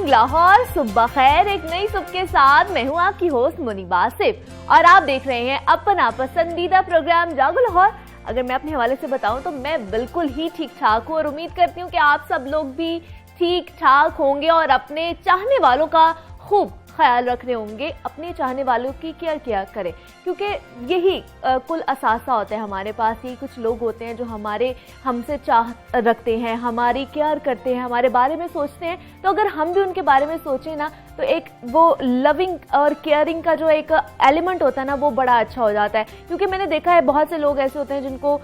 Morning Lahore, सुबह खैर। एक नई सुबह के साथ मैं हूँ आपकी होस्ट मुनीबा आसिफ और आप देख रहे हैं अपना पसंदीदा प्रोग्राम जागो लाहौर। अगर मैं अपने हवाले से बताऊं तो मैं बिल्कुल ही ठीक ठाक हूँ और उम्मीद करती हूँ कि आप सब लोग भी ठीक ठाक होंगे और अपने चाहने वालों का खूब ख्याल रख रहे होंगे, अपने चाहने वालों की केयर किया करें, क्योंकि यही कुल असासा होता है। हमारे पास ही कुछ लोग होते हैं जो हमसे चाह रखते हैं, हमारी केयर करते हैं, हमारे बारे में सोचते हैं। तो अगर हम भी उनके बारे में सोचें ना तो एक वो लविंग और केयरिंग का जो एक एलिमेंट होता है ना वो बड़ा अच्छा हो जाता है। क्योंकि मैंने देखा है बहुत से लोग ऐसे होते हैं जिनको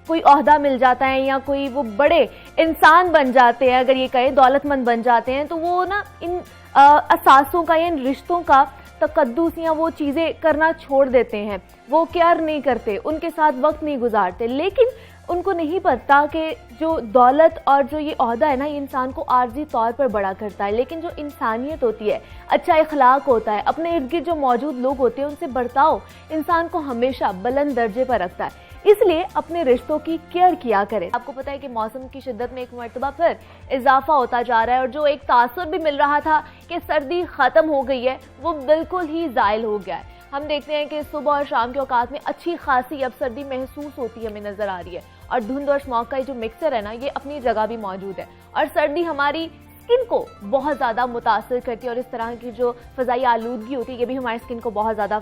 कोई ओहदा मिल जाता है या कोई वो बड़े इंसान बन जाते हैं, अगर ये कहें दौलतमंद बन जाते हैं, तो वो ना इन असासों का या इन रिश्तों का तकद्दुस या वो चीज़ें करना छोड़ देते हैं, वो केयर नहीं करते, उनके साथ वक्त नहीं गुजारते। लेकिन उनको नहीं पता कि जो दौलत और जो ये ओहदा है ना, ये इंसान को आर्जी तौर पर बड़ा करता है, लेकिन जो इंसानियत होती है, अच्छा इखलाक होता है, अपने इर्द गिर्द जो मौजूद लोग होते हैं उनसे बर्ताव इंसान को हमेशा बुलंद दर्जे पर रखता है। इसलिए अपने रिश्तों की केयर किया करें। आपको पता है कि मौसम की शिद्दत में एक मरतबा फिर इजाफा होता जा रहा है और जो एक तासुर भी मिल रहा था कि सर्दी खत्म हो गई है, वो बिल्कुल ही जायल हो गया है। हम देखते हैं कि सुबह और शाम के औकात में अच्छी खासी अब सर्दी महसूस होती हमें नजर आ रही है और धुंध और स्मॉग का जो मिक्सचर है ना, ये अपनी जगह भी मौजूद है और सर्दी हमारी स्किन को बहुत ज़्यादा मुतासर करती है और इस तरह की जो फ़ज़ाई आलूदगी होती है ये भी हमारी स्किन को बहुत ज़्यादा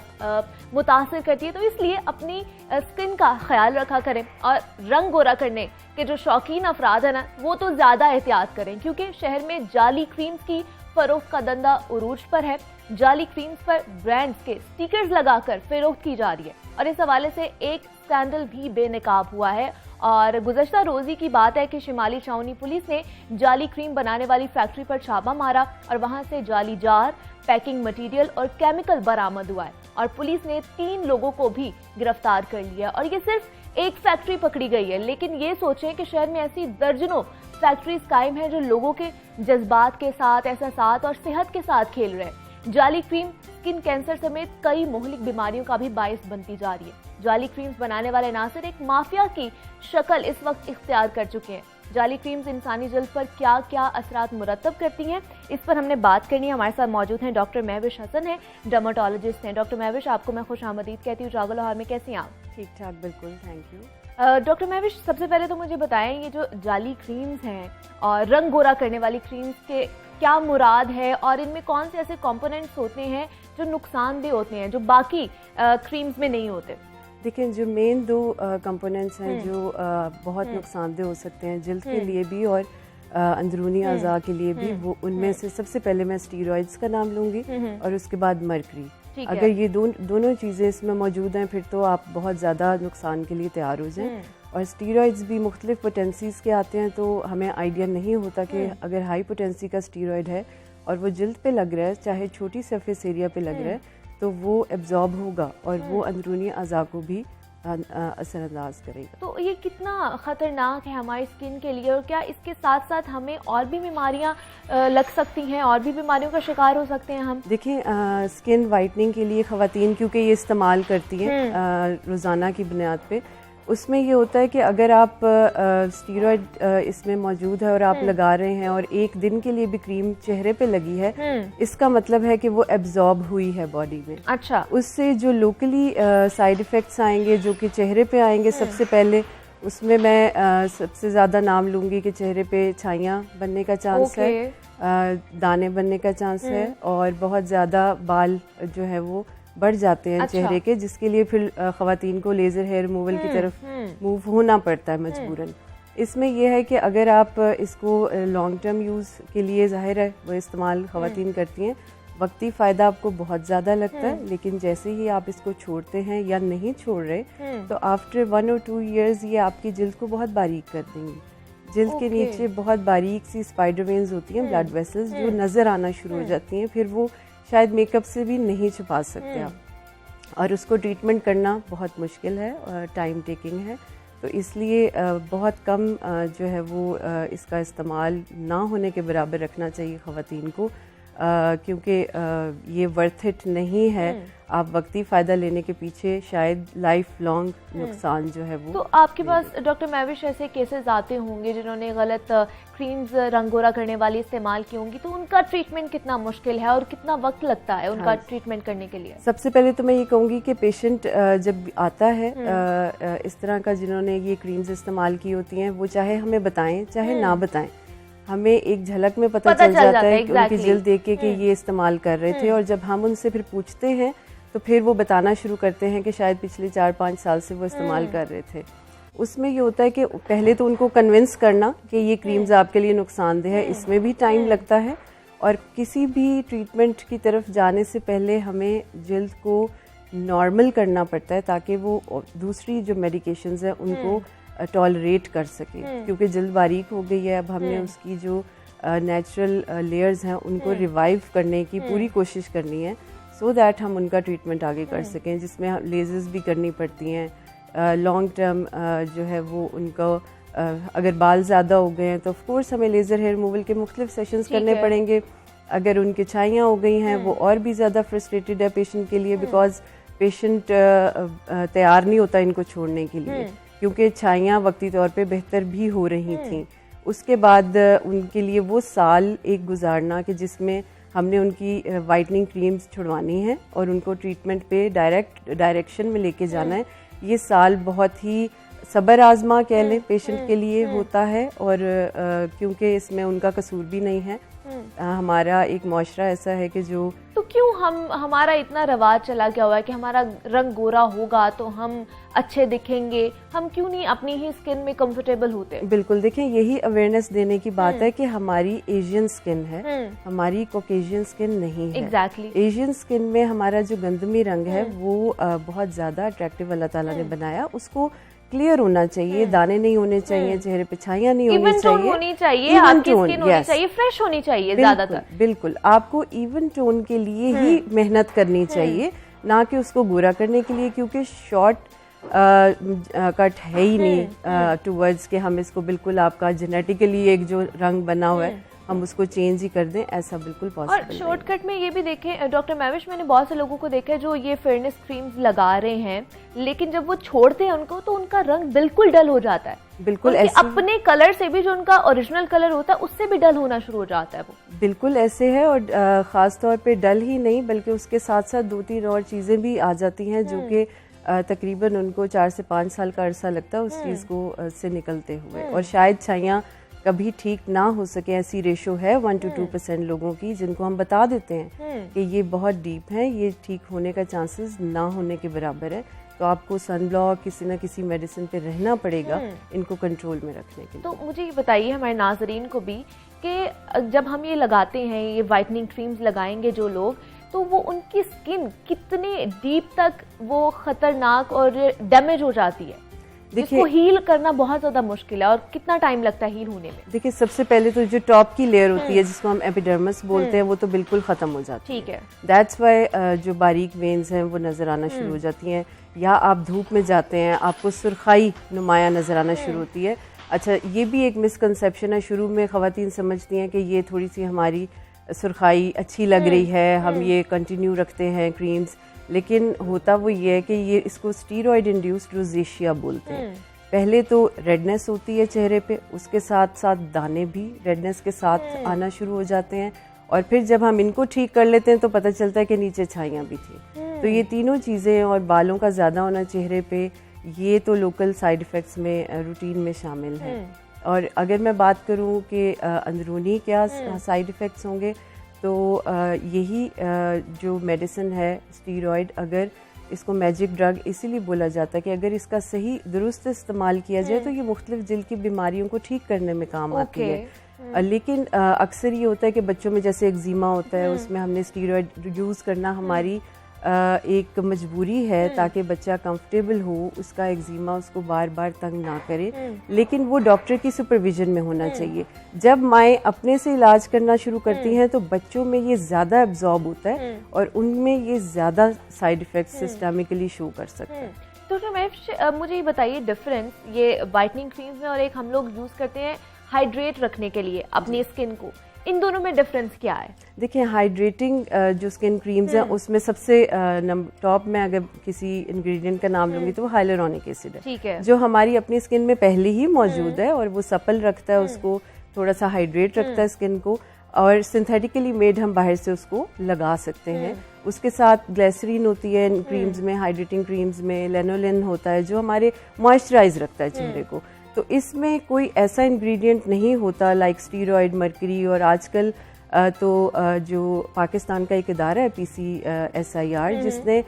मुतासर करती है। तो इसलिए अपनी स्किन का ख्याल रखा करें और रंग गोरा करने के जो शौकीन अफराद है ना, वो तो ज़्यादा एहतियात करें, क्योंकि शहर में जाली क्रीम्स की फरोख्त का धंधा उरूज पर है। जाली क्रीम्स पर ब्रांड्स के स्टिकर्स लगाकर फरोख्त की जा रही है और इस हवाले से एक स्कैंडल भी बेनकाब हुआ है। और गुज़श्ता रोज़ी की बात है कि शिमाली छावनी पुलिस ने जाली क्रीम बनाने वाली फैक्ट्री पर छापा मारा और वहां से जाली जार, पैकिंग मटेरियल और केमिकल बरामद हुआ है और पुलिस ने 3 लोगों को भी गिरफ्तार कर लिया। और ये सिर्फ एक फैक्ट्री पकड़ी गई है, लेकिन ये सोचें कि शहर में ऐसी दर्जनों फैक्ट्रीज कायम है जो लोगों के जज्बात के साथ, एहसासात और सेहत के साथ खेल रहे हैं। जाली क्रीम स्किन कैंसर समेत कई मुहलिक बीमारियों का भी बायस बनती जा रही है। जाली क्रीम्स बनाने वाले नासिर एक माफिया की शक्ल इस वक्त इख्तियार कर चुके हैं। जाली क्रीम्स इंसानी जल्द पर क्या क्या असरात मुरतब करती हैं, इस पर हमने बात करनी है। हमारे साथ मौजूद हैं डॉक्टर महविश हसन है, डर्मेटोलॉजिस्ट हैं। डॉक्टर महविश, आपको मैं खुश आमदीद कहती हूँ जागो लाहौर में। कैसी हैं आप? ठीक ठाक, बिल्कुल, थैंक यू। डॉक्टर महविश, सबसे पहले तो मुझे बताएं, ये जो जाली क्रीम्स हैं और रंग गोरा करने वाली क्रीम्स के क्या मुराद है और इनमें कौन से ऐसे कंपोनेंट्स होते हैं जो नुकसानदेह होते हैं, जो बाकी क्रीम्स में नहीं होते? देखिए, जो मेन 2 कंपोनेंट्स हैं जो बहुत नुकसानदेह हो सकते हैं जिल्द के लिए भी और अंदरूनी अज़ा के लिए भी, वो उनमें से सबसे पहले मैं स्टीरॉइड्स का नाम लूँगी और उसके बाद मरकरी। अगर ये दोनों चीज़ें इसमें मौजूद हैं फिर तो आप बहुत ज़्यादा नुकसान के लिए तैयार हो जाएं। और स्टीरॉइड्स भी मुख्तलिफ पोटेंसीज़ के आते हैं, तो हमें आइडिया नहीं होता कि अगर हाई पोटेंसी का स्टीरॉइड है और वो जिल्द पे लग रहा है, चाहे छोटी सरफेस एरिया पे लग रहा है, तो वो एब्जॉर्ब होगा और वो अंदरूनी अज़ा को भी असरअंदाज करेगा। तो ये कितना ख़तरनाक है हमारी स्किन के लिए और क्या इसके साथ साथ हमें और भी बीमारियां लग सकती हैं और भी बीमारियों का शिकार हो सकते हैं हम? देखिए, स्किन वाइटनिंग के लिए ख़वातीन क्योंकि ये इस्तेमाल करती हैं रोज़ाना की बुनियाद पे, उसमें ये होता है कि अगर आप स्टीरॉइड इसमें मौजूद है और आप लगा रहे हैं और एक दिन के लिए भी क्रीम चेहरे पे लगी है, इसका मतलब है कि वो एब्जॉर्ब हुई है बॉडी में। अच्छा। उससे जो लोकली साइड इफ़ेक्ट्स आएंगे जो कि चेहरे पे आएंगे, सबसे पहले उसमें मैं सबसे ज़्यादा नाम लूँगी कि चेहरे पे छाइयाँ बनने का चांस है, दाने बनने का चांस है और बहुत ज़्यादा बाल जो है वो बढ़ जाते हैं चेहरे के, जिसके लिए फिर ख़वातीन को लेज़र हेयर रिमूवल की तरफ मूव होना पड़ता है मजबूरन। इसमें यह है कि अगर आप इसको लॉन्ग टर्म यूज़ के लिए, ज़ाहिर है वो इस्तेमाल ख़वातीन करती हैं, वक्ती फ़ायदा आपको बहुत ज़्यादा लगता है, लेकिन जैसे ही आप इसको छोड़ते हैं या नहीं छोड़ रहे तो आफ्टर 1 और 2 ईयर्स ये आपकी जिल्द को बहुत बारीक कर देंगी। जिल्द के नीचे बहुत बारीक सी स्पाइडर वेन्स होती हैं, ब्लड वेसल्स, जो नज़र आना शुरू हो जाती हैं, फिर वो शायद मेकअप से भी नहीं छुपा सकते आप। और उसको ट्रीटमेंट करना बहुत मुश्किल है और टाइम टेकिंग है, तो इसलिए बहुत कम जो है वो इसका इस्तेमाल ना होने के बराबर रखना चाहिए ख़वातीन को। क्योंकि ये वर्थ इट नहीं है। आप वक्ती फ़ायदा लेने के पीछे शायद लाइफ लॉन्ग नुकसान जो है वो। तो आपके पास डॉक्टर महविश ऐसे केसेस आते होंगे जिन्होंने गलत क्रीम्स रंग गोरा करने वाली इस्तेमाल की होंगी, तो उनका ट्रीटमेंट कितना मुश्किल है और कितना वक्त लगता है उनका ट्रीटमेंट करने के लिए? सबसे पहले तो मैं ये कहूँगी कि पेशेंट जब आता है इस तरह का जिन्होंने ये क्रीम्स इस्तेमाल की होती हैं, वो चाहे हमें बताएं चाहे ना बताएं, हमें एक झलक में पता चल जाता है कि उनकी जिल्द देख के कि ये इस्तेमाल कर रहे थे। और जब हम उनसे फिर पूछते हैं तो फिर वो बताना शुरू करते हैं कि शायद पिछले 4-5 साल से वो इस्तेमाल कर रहे थे। उसमें ये होता है कि पहले तो उनको कन्विंस करना कि ये क्रीम्स आपके लिए नुकसानदेह है, इसमें भी टाइम लगता है। और किसी भी ट्रीटमेंट की तरफ जाने से पहले हमें जिल्द को नॉर्मल करना पड़ता है ताकि वो दूसरी जो मेडिकेशंस हैं उनको टॉलरेट कर सके, क्योंकि जिल्द बारीक हो गई है। अब हमने उसकी जो नेचुरल लेयर्स हैं उनको रिवाइव करने की पूरी कोशिश करनी है, सो दैट हम उनका ट्रीटमेंट आगे कर सकें, जिसमें लेजर्स भी करनी पड़ती हैं। लॉन्ग टर्म जो है वो उनको अगर बाल ज़्यादा हो गए हैं तो ऑफ कोर्स हमें लेज़र हेयर रिमूवल के मुख्तलिफ सेशंस करने पड़ेंगे। अगर उनकी छाइयाँ हो गई हैं वो और भी ज़्यादा फ्रस्ट्रेटेड है पेशेंट के लिए, बिकॉज पेशेंट तैयार नहीं होता इनको छोड़ने के लिए, क्योंकि छाइयाँ वक्ती तौर पे बेहतर भी हो रही थी। उसके बाद उनके लिए वो साल एक गुजारना कि जिसमें हमने उनकी वाइटनिंग क्रीम्स छुड़वानी है और उनको ट्रीटमेंट पे डायरेक्शन में लेके जाना है, ये साल बहुत ही सब्र आजमा कह लें पेशेंट के लिए होता है। और क्योंकि इसमें उनका कसूर भी नहीं है, हमारा एक मुआशरा ऐसा है कि जो तो क्यों हमारा इतना रवाज चला गया हुआ है कि हमारा रंग गोरा होगा तो हम अच्छे दिखेंगे, हम क्यों नहीं अपनी ही स्किन में कंफर्टेबल होते? बिल्कुल, देखें यही अवेयरनेस देने की बात है कि हमारी एशियन स्किन है, हमारी कॉकेशियन स्किन नहीं है। एग्जैक्टली। एशियन स्किन में हमारा जो गंदमी रंग है वो बहुत ज्यादा अट्रैक्टिव अल्लाह ताला ने बनाया, उसको क्लियर होना चाहिए, दाने नहीं होने चाहिए, चेहरे पे छाइयाँ नहीं होनी चाहिए, होनी चाहिए, आपकी स्किन होनी चाहिए, फ्रेश होनी चाहिए ज्यादातर। बिल्कुल, आपको इवन टोन के लिए ही मेहनत करनी चाहिए, ना कि उसको गोरा करने के लिए, क्योंकि शॉर्ट कट है ही नहीं टूवर्ड्स के हम इसको बिल्कुल आपका जेनेटिकली एक जो रंग बना हुआ है हम उसको चेंज ही कर दें, ऐसा बिल्कुल पॉसिबल और शॉर्टकट में ये भी देखें डॉक्टर महविश, मैंने बहुत से लोगों को देखा है जो ये फेयरनेस क्रीम्स लगा रहे हैं, लेकिन जब वो छोड़ते हैं उनको तो उनका रंग बिल्कुल डल हो जाता है। बिल्कुल ऐसे अपने कलर से भी जो उनका ओरिजिनल कलर होता है उससे भी डल होना शुरू हो जाता है वो। बिल्कुल ऐसे है, और ख़ास तौर पे डल ही नहीं बल्कि उसके साथ साथ 2-3 और चीज़ें भी आ जाती हैं जो कि तकरीबन उनको 4 से 5 साल का अरसा लगता है उस चीज़ को से निकलते हुए। और शायद छाइयाँ कभी ठीक ना हो सके, ऐसी रेशो है 1 to 2% लोगों की जिनको हम बता देते हैं कि ये बहुत डीप है, ये ठीक होने का चांसेस ना होने के बराबर है, तो आपको सन ब्लॉक किसी न किसी मेडिसिन पे रहना पड़ेगा इनको कंट्रोल में रखने के लिए। तो मुझे ये बताइए हमारे नाजरीन को भी कि जब हम ये लगाते हैं, ये वाइटनिंग क्रीम्स लगाएंगे जो लोग, तो वो उनकी स्किन कितने डीप तक वो खतरनाक और डैमेज हो जाती है, जिसको हील करना बहुत ज्यादा मुश्किल है, और कितना टाइम लगता है हील होने में? देखिए सबसे पहले तो जो टॉप की लेयर होती है जिसको हम एपिडर्मिस बोलते हैं वो तो बिल्कुल खत्म हो जाती है। ठीक है, दैट्स वाई जो बारीक वेन्स हैं वो नजर आना शुरू हो जाती हैं, या आप धूप में जाते हैं आपको सुर्खाई नुमाया नजर आना शुरू होती है। अच्छा, ये भी एक मिसकंसेप्शन है, शुरू में ख़वातीन समझती हैं कि ये थोड़ी सी हमारी सुर्खाई अच्छी लग रही है, हम ये कंटिन्यू रखते हैं क्रीम्स, लेकिन होता वो ये है कि ये इसको स्टीरॉयड इंड्यूस्ड रोज़ेशिया बोलते हैं। पहले तो रेडनेस होती है चेहरे पे, उसके साथ साथ दाने भी रेडनेस के साथ आना शुरू हो जाते हैं, और फिर जब हम इनको ठीक कर लेते हैं तो पता चलता है कि नीचे छाइयाँ भी थी। तो ये तीनों चीज़ें और बालों का ज़्यादा होना चेहरे पे, ये तो लोकल साइड इफ़ेक्ट्स में रूटीन में शामिल है। और अगर मैं बात करूँ कि अंदरूनी क्या साइड इफ़ेक्ट्स होंगे, तो यही जो मेडिसिन है स्टीरॉयड, अगर इसको मैजिक ड्रग इसीलिए बोला जाता है कि अगर इसका सही दुरुस्त इस्तेमाल किया जाए तो ये मुख्तलिफ जिल्द की बीमारियों को ठीक करने में काम आती है। लेकिन अक्सर ये होता है कि बच्चों में जैसे एक्जिमा होता है उसमें हमने स्टीरॉयड यूज़ करना हमारी एक मजबूरी है ताकि बच्चा कंफर्टेबल हो, उसका एक्जिमा उसको बार बार तंग ना करे, लेकिन वो डॉक्टर की सुपरविजन में होना चाहिए। जब माएँ अपने से इलाज करना शुरू करती हैं तो बच्चों में ये ज़्यादा एब्जॉर्ब होता है और उनमें ये ज़्यादा साइड इफ़ेक्ट्स सिस्टमिकली शो कर सकता है। तो मुझे ये बताइए डिफरेंस ये वाइटनिंग क्रीम्स में और एक हम लोग यूज़ करते हैं हाइड्रेट रखने के लिए अपनी स्किन को, इन दोनों में डिफरेंस क्या है? देखिए, हाइड्रेटिंग जो स्किन क्रीम्स हैं उसमें सबसे टॉप में अगर किसी इंग्रेडिएंट का नाम लूंगी तो वो हाइलुरोनिक एसिड है, ठीक है, जो हमारी अपनी स्किन में पहले ही मौजूद है और वो सपल रखता है उसको, थोड़ा सा हाइड्रेट रखता है स्किन को, और सिंथेटिकली मेड हम बाहर से उसको लगा सकते हैं। उसके साथ ग्लिसरीन होती है इन क्रीम्स में, हाइड्रेटिंग क्रीम्स में लानोलिन होता है जो हमारे मॉइस्चराइज रखता है चेहरे को। तो इसमें कोई ऐसा इंग्रेडिएंट नहीं होता लाइक स्टीरॉयड, मरकरी, और आजकल जो पाकिस्तान का एक इदारा है PCSIR जिसने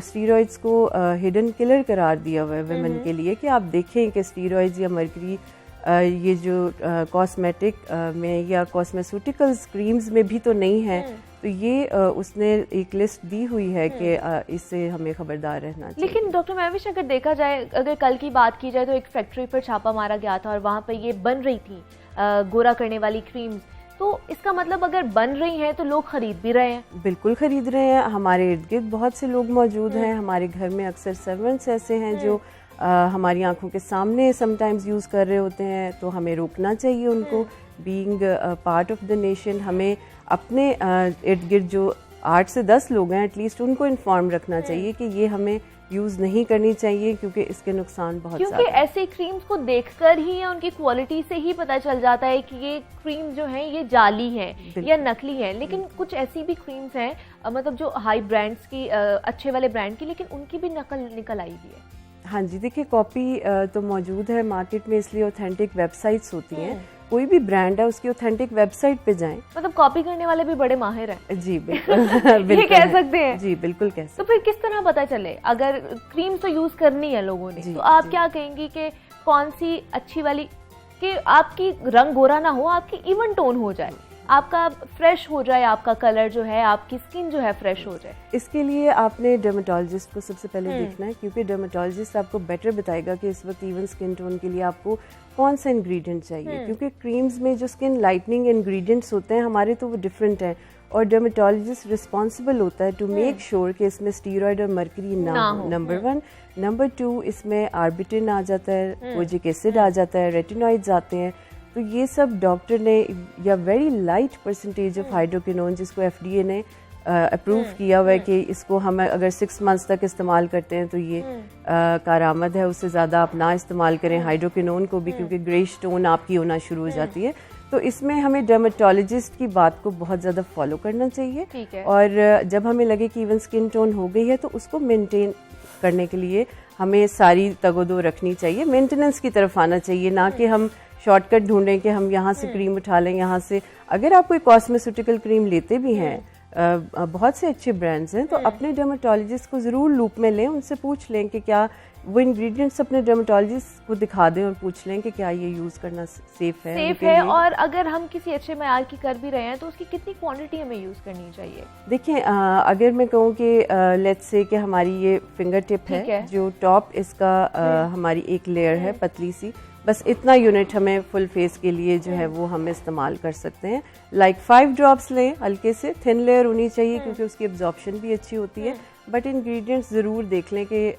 स्टीरॉयड्स को हिडन किलर करार दिया हुआ है वुमेन के लिए, कि आप देखें कि स्टीरॉयड्स या मरकरी ये जो कॉस्मेटिक में या कॉस्मेस्यूटिकल्स क्रीम्स में भी तो नहीं है। तो ये उसने एक लिस्ट दी हुई है कि इससे हमें खबरदार रहना चाहिए। लेकिन डॉक्टर महविश, अगर देखा जाए, अगर कल की बात की जाए तो एक फैक्ट्री पर छापा मारा गया था और वहाँ पर ये बन रही थी गोरा करने वाली क्रीम्स, तो इसका मतलब अगर बन रही हैं तो लोग खरीद भी रहे हैं? बिल्कुल खरीद रहे हैं। हमारे इर्द गिर्द बहुत से लोग मौजूद हैं। हमारे घर में अक्सर सर्वेंट्स ऐसे हैं जो हमारी आंखों के सामने समटाइम्स यूज़ कर रहे होते हैं, तो हमें रोकना चाहिए उनको। Being part of the nation, हमें अपने इर्द गिर्द जो 8 से 10 लोग हैं एटलीस्ट उनको इन्फॉर्म रखना चाहिए कि ये हमें यूज़ नहीं करनी चाहिए, क्योंकि इसके नुकसान बहुत ज़्यादा हैं। क्योंकि ऐसे क्रीम्स को देखकर ही या उनकी क्वालिटी से ही पता चल जाता है कि ये क्रीम जो है ये जाली है या नकली है। लेकिन कुछ ऐसी भी क्रीम्स हैं मतलब जो हाई ब्रांड्स की, अच्छे वाले ब्रांड की, लेकिन उनकी भी नकल निकल आई हुई है। हाँ जी, देखिए, कॉपी तो मौजूद है मार्केट में, इसलिए ऑथेंटिक वेबसाइट्स होती हैं। कोई भी ब्रांड है उसकी ऑथेंटिक वेबसाइट पे जाएं। मतलब कॉपी करने वाले भी बड़े माहिर हैं। जी बिल्कुल ये कह सकते हैं। जी बिल्कुल कह सकते हैं। तो फिर किस तरह पता चले, अगर क्रीम तो यूज करनी है लोगों ने, तो आप क्या कहेंगी कि कौन सी अच्छी वाली, कि आपकी रंग गोरा ना हो, आपकी इवन टोन हो जाए, आपका फ्रेश हो जाए, आपका कलर जो है, आपकी स्किन जो है फ्रेश हो जाए? इसके लिए आपने डर्मेटोलॉजिस्ट को सबसे पहले देखना है, क्योंकि डर्मेटोलॉजिस्ट आपको बेटर बताएगा कि इस वक्त इवन स्किन टोन के लिए आपको कौन सा इंग्रेडिएंट चाहिए। क्योंकि क्रीम्स में जो स्किन लाइटनिंग इंग्रेडिएंट्स होते हैं हमारे, तो वो डिफरेंट हैं, और डर्मेटोलॉजिस्ट रिस्पॉन्सिबल होता है टू मेक श्योर कि इसमें स्टीरॉयड और मरकरी ना हो, नंबर 1। नंबर 2, इसमें आर्बिटिन आ जाता है, कोजिक एसिड आ जाता है, रेटिनॉइड्स आते हैं। तो ये सब डॉक्टर ने, या very light percentage of hydroquinone जिसको FDA ने अप्रूव किया हुआ है कि इसको हम अगर 6 मंथ्स तक इस्तेमाल करते हैं तो ये कारआमद है, उससे ज़्यादा आप ना इस्तेमाल करें हाइड्रोक्विनोन को भी, क्योंकि ग्रेइश टोन आपकी होना शुरू हो जाती है। तो इसमें हमें डर्मेटोलॉजिस्ट की बात को बहुत ज़्यादा फॉलो करना चाहिए। और जब हमें लगे कि इवन स्किन टोन हो गई है तो उसको मेनटेन करने के लिए हमें सारी तगोदो रखनी चाहिए, मेंटेनेंस की तरफ आना चाहिए, ना कि हम शॉर्टकट ढूंढें कि हम यहाँ से क्रीम उठा लें, यहाँ से। अगर आप कोई कॉस्मेस्यूटिकल क्रीम लेते भी हैं, बहुत से अच्छे ब्रांड्स हैं, तो अपने डर्मेटोलॉजिस्ट को ज़रूर लूप में लें, उनसे पूछ लें कि क्या वो इंग्रेडिएंट्स अपने डर्मेटोलॉजिस्ट को दिखा दें और पूछ लें कि क्या ये यूज़ करना सेफ है। और अगर हम किसी अच्छे मयार की कर भी रहे हैं तो उसकी कितनी क्वांटिटी हमें यूज़ करनी चाहिए? देखिए, अगर मैं कहूँ कि लेट्स से कि हमारी ये फिंगर टिप है, जो टॉप इसका हमारी एक लेयर है पतली सी, बस इतना यूनिट हमें फुल फेस के लिए जो है वो हम इस्तेमाल कर सकते हैं। लाइक 5 ड्रॉप्स लें, हल्के से थिन लेयर होनी चाहिए क्योंकि उसकी एब्जॉर्प्शन भी अच्छी होती है। बट इंग्रेडिएंट्स ज़रूर देख लें कि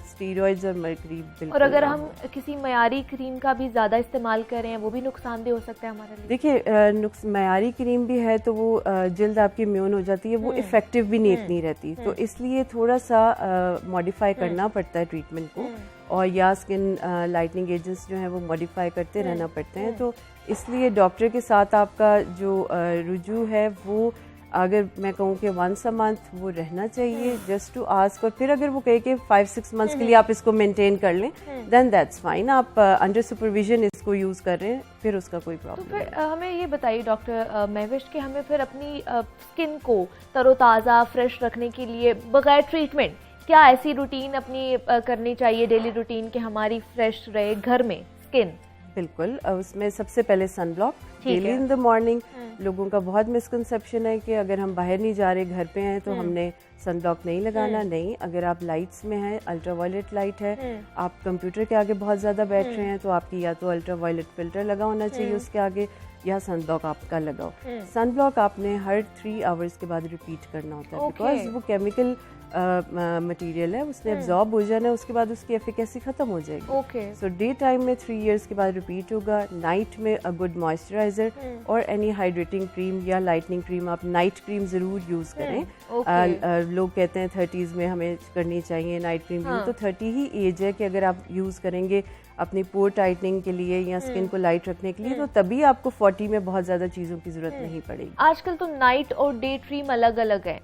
स्टीरॉइड्स और मरकरी बिल्कुल। और अगर हम किसी मयारी क्रीम का भी ज़्यादा इस्तेमाल करें, वो भी नुकसानदेह हो सकता है हमारे लिए? देखिए, मयारी क्रीम भी है तो वो जल्द आपकी इम्यून हो जाती है, वो इफेक्टिव भी नहीं इतनी रहती, तो इसलिए थोड़ा सा मॉडिफाई करना पड़ता है ट्रीटमेंट को, और या स्किन लाइटनिंग एजेंट्स जो हैं वो मॉडिफाई करते रहना पड़ते हैं। तो इसलिए डॉक्टर के साथ आपका जो रुजू है वो, अगर मैं कहूँ कि 1 month वो रहना चाहिए, जस्ट टू आस्क। और फिर अगर वो कहे कि 5-6 months के लिए आप इसको मेंटेन कर लें, देन दैट्स फाइन। आप अंडर सुपरविजन इसको यूज़ कर रहे हैं, फिर उसका कोई प्रॉब्लम नहीं। तो फिर हमें ये बताइए डॉक्टर महविश कि हमें फिर अपनी स्किन को तरोताज़ा फ्रेश रखने के लिए बगैर ट्रीटमेंट क्या ऐसी रूटीन अपनी करनी चाहिए, डेली रूटीन, कि हमारी फ्रेश रहे घर में स्किन? बिल्कुल, उसमें सबसे पहले sun block daily in the morning. लोगों का बहुत मिसकंसेप्शन है कि अगर हम बाहर नहीं जा रहे, घर पे हैं, तो हमने सन ब्लॉक नहीं लगाना। नहीं, अगर आप लाइट्स में हैं, अल्ट्रावायलेट लाइट है, आप कंप्यूटर के आगे बहुत ज़्यादा बैठ रहे हैं, तो आपकी या तो अल्ट्रावायलेट फिल्टर लगा होना चाहिए उसके आगे, या सन ब्लॉक आपका लगाओ। सन ब्लॉक आपने हर 3 आवर्स के बाद रिपीट करना होता है, बिकॉज वो केमिकल मटेरियल है, उसने एब्जॉर्ब हो जाना है, उसके बाद उसकी एफिकेसी खत्म हो जाएगी। सो डे टाइम में 3 इयर्स के बाद रिपीट होगा। नाइट में अ गुड मॉइस्चराइजर और एनी हाइड्रेटिंग क्रीम या लाइटनिंग क्रीम, आप नाइट क्रीम जरूर यूज करें। लोग कहते हैं 30s में हमें करनी चाहिए नाइट क्रीम, तो 30 ही एज है कि अगर आप यूज करेंगे अपनी पोर टाइटनिंग के लिए या स्किन को लाइट रखने के लिए, तो तभी आपको 40 में बहुत ज्यादा चीजों की जरूरत नहीं पड़ेगी। आजकल तो नाइट और डे क्रीम अलग अलग है,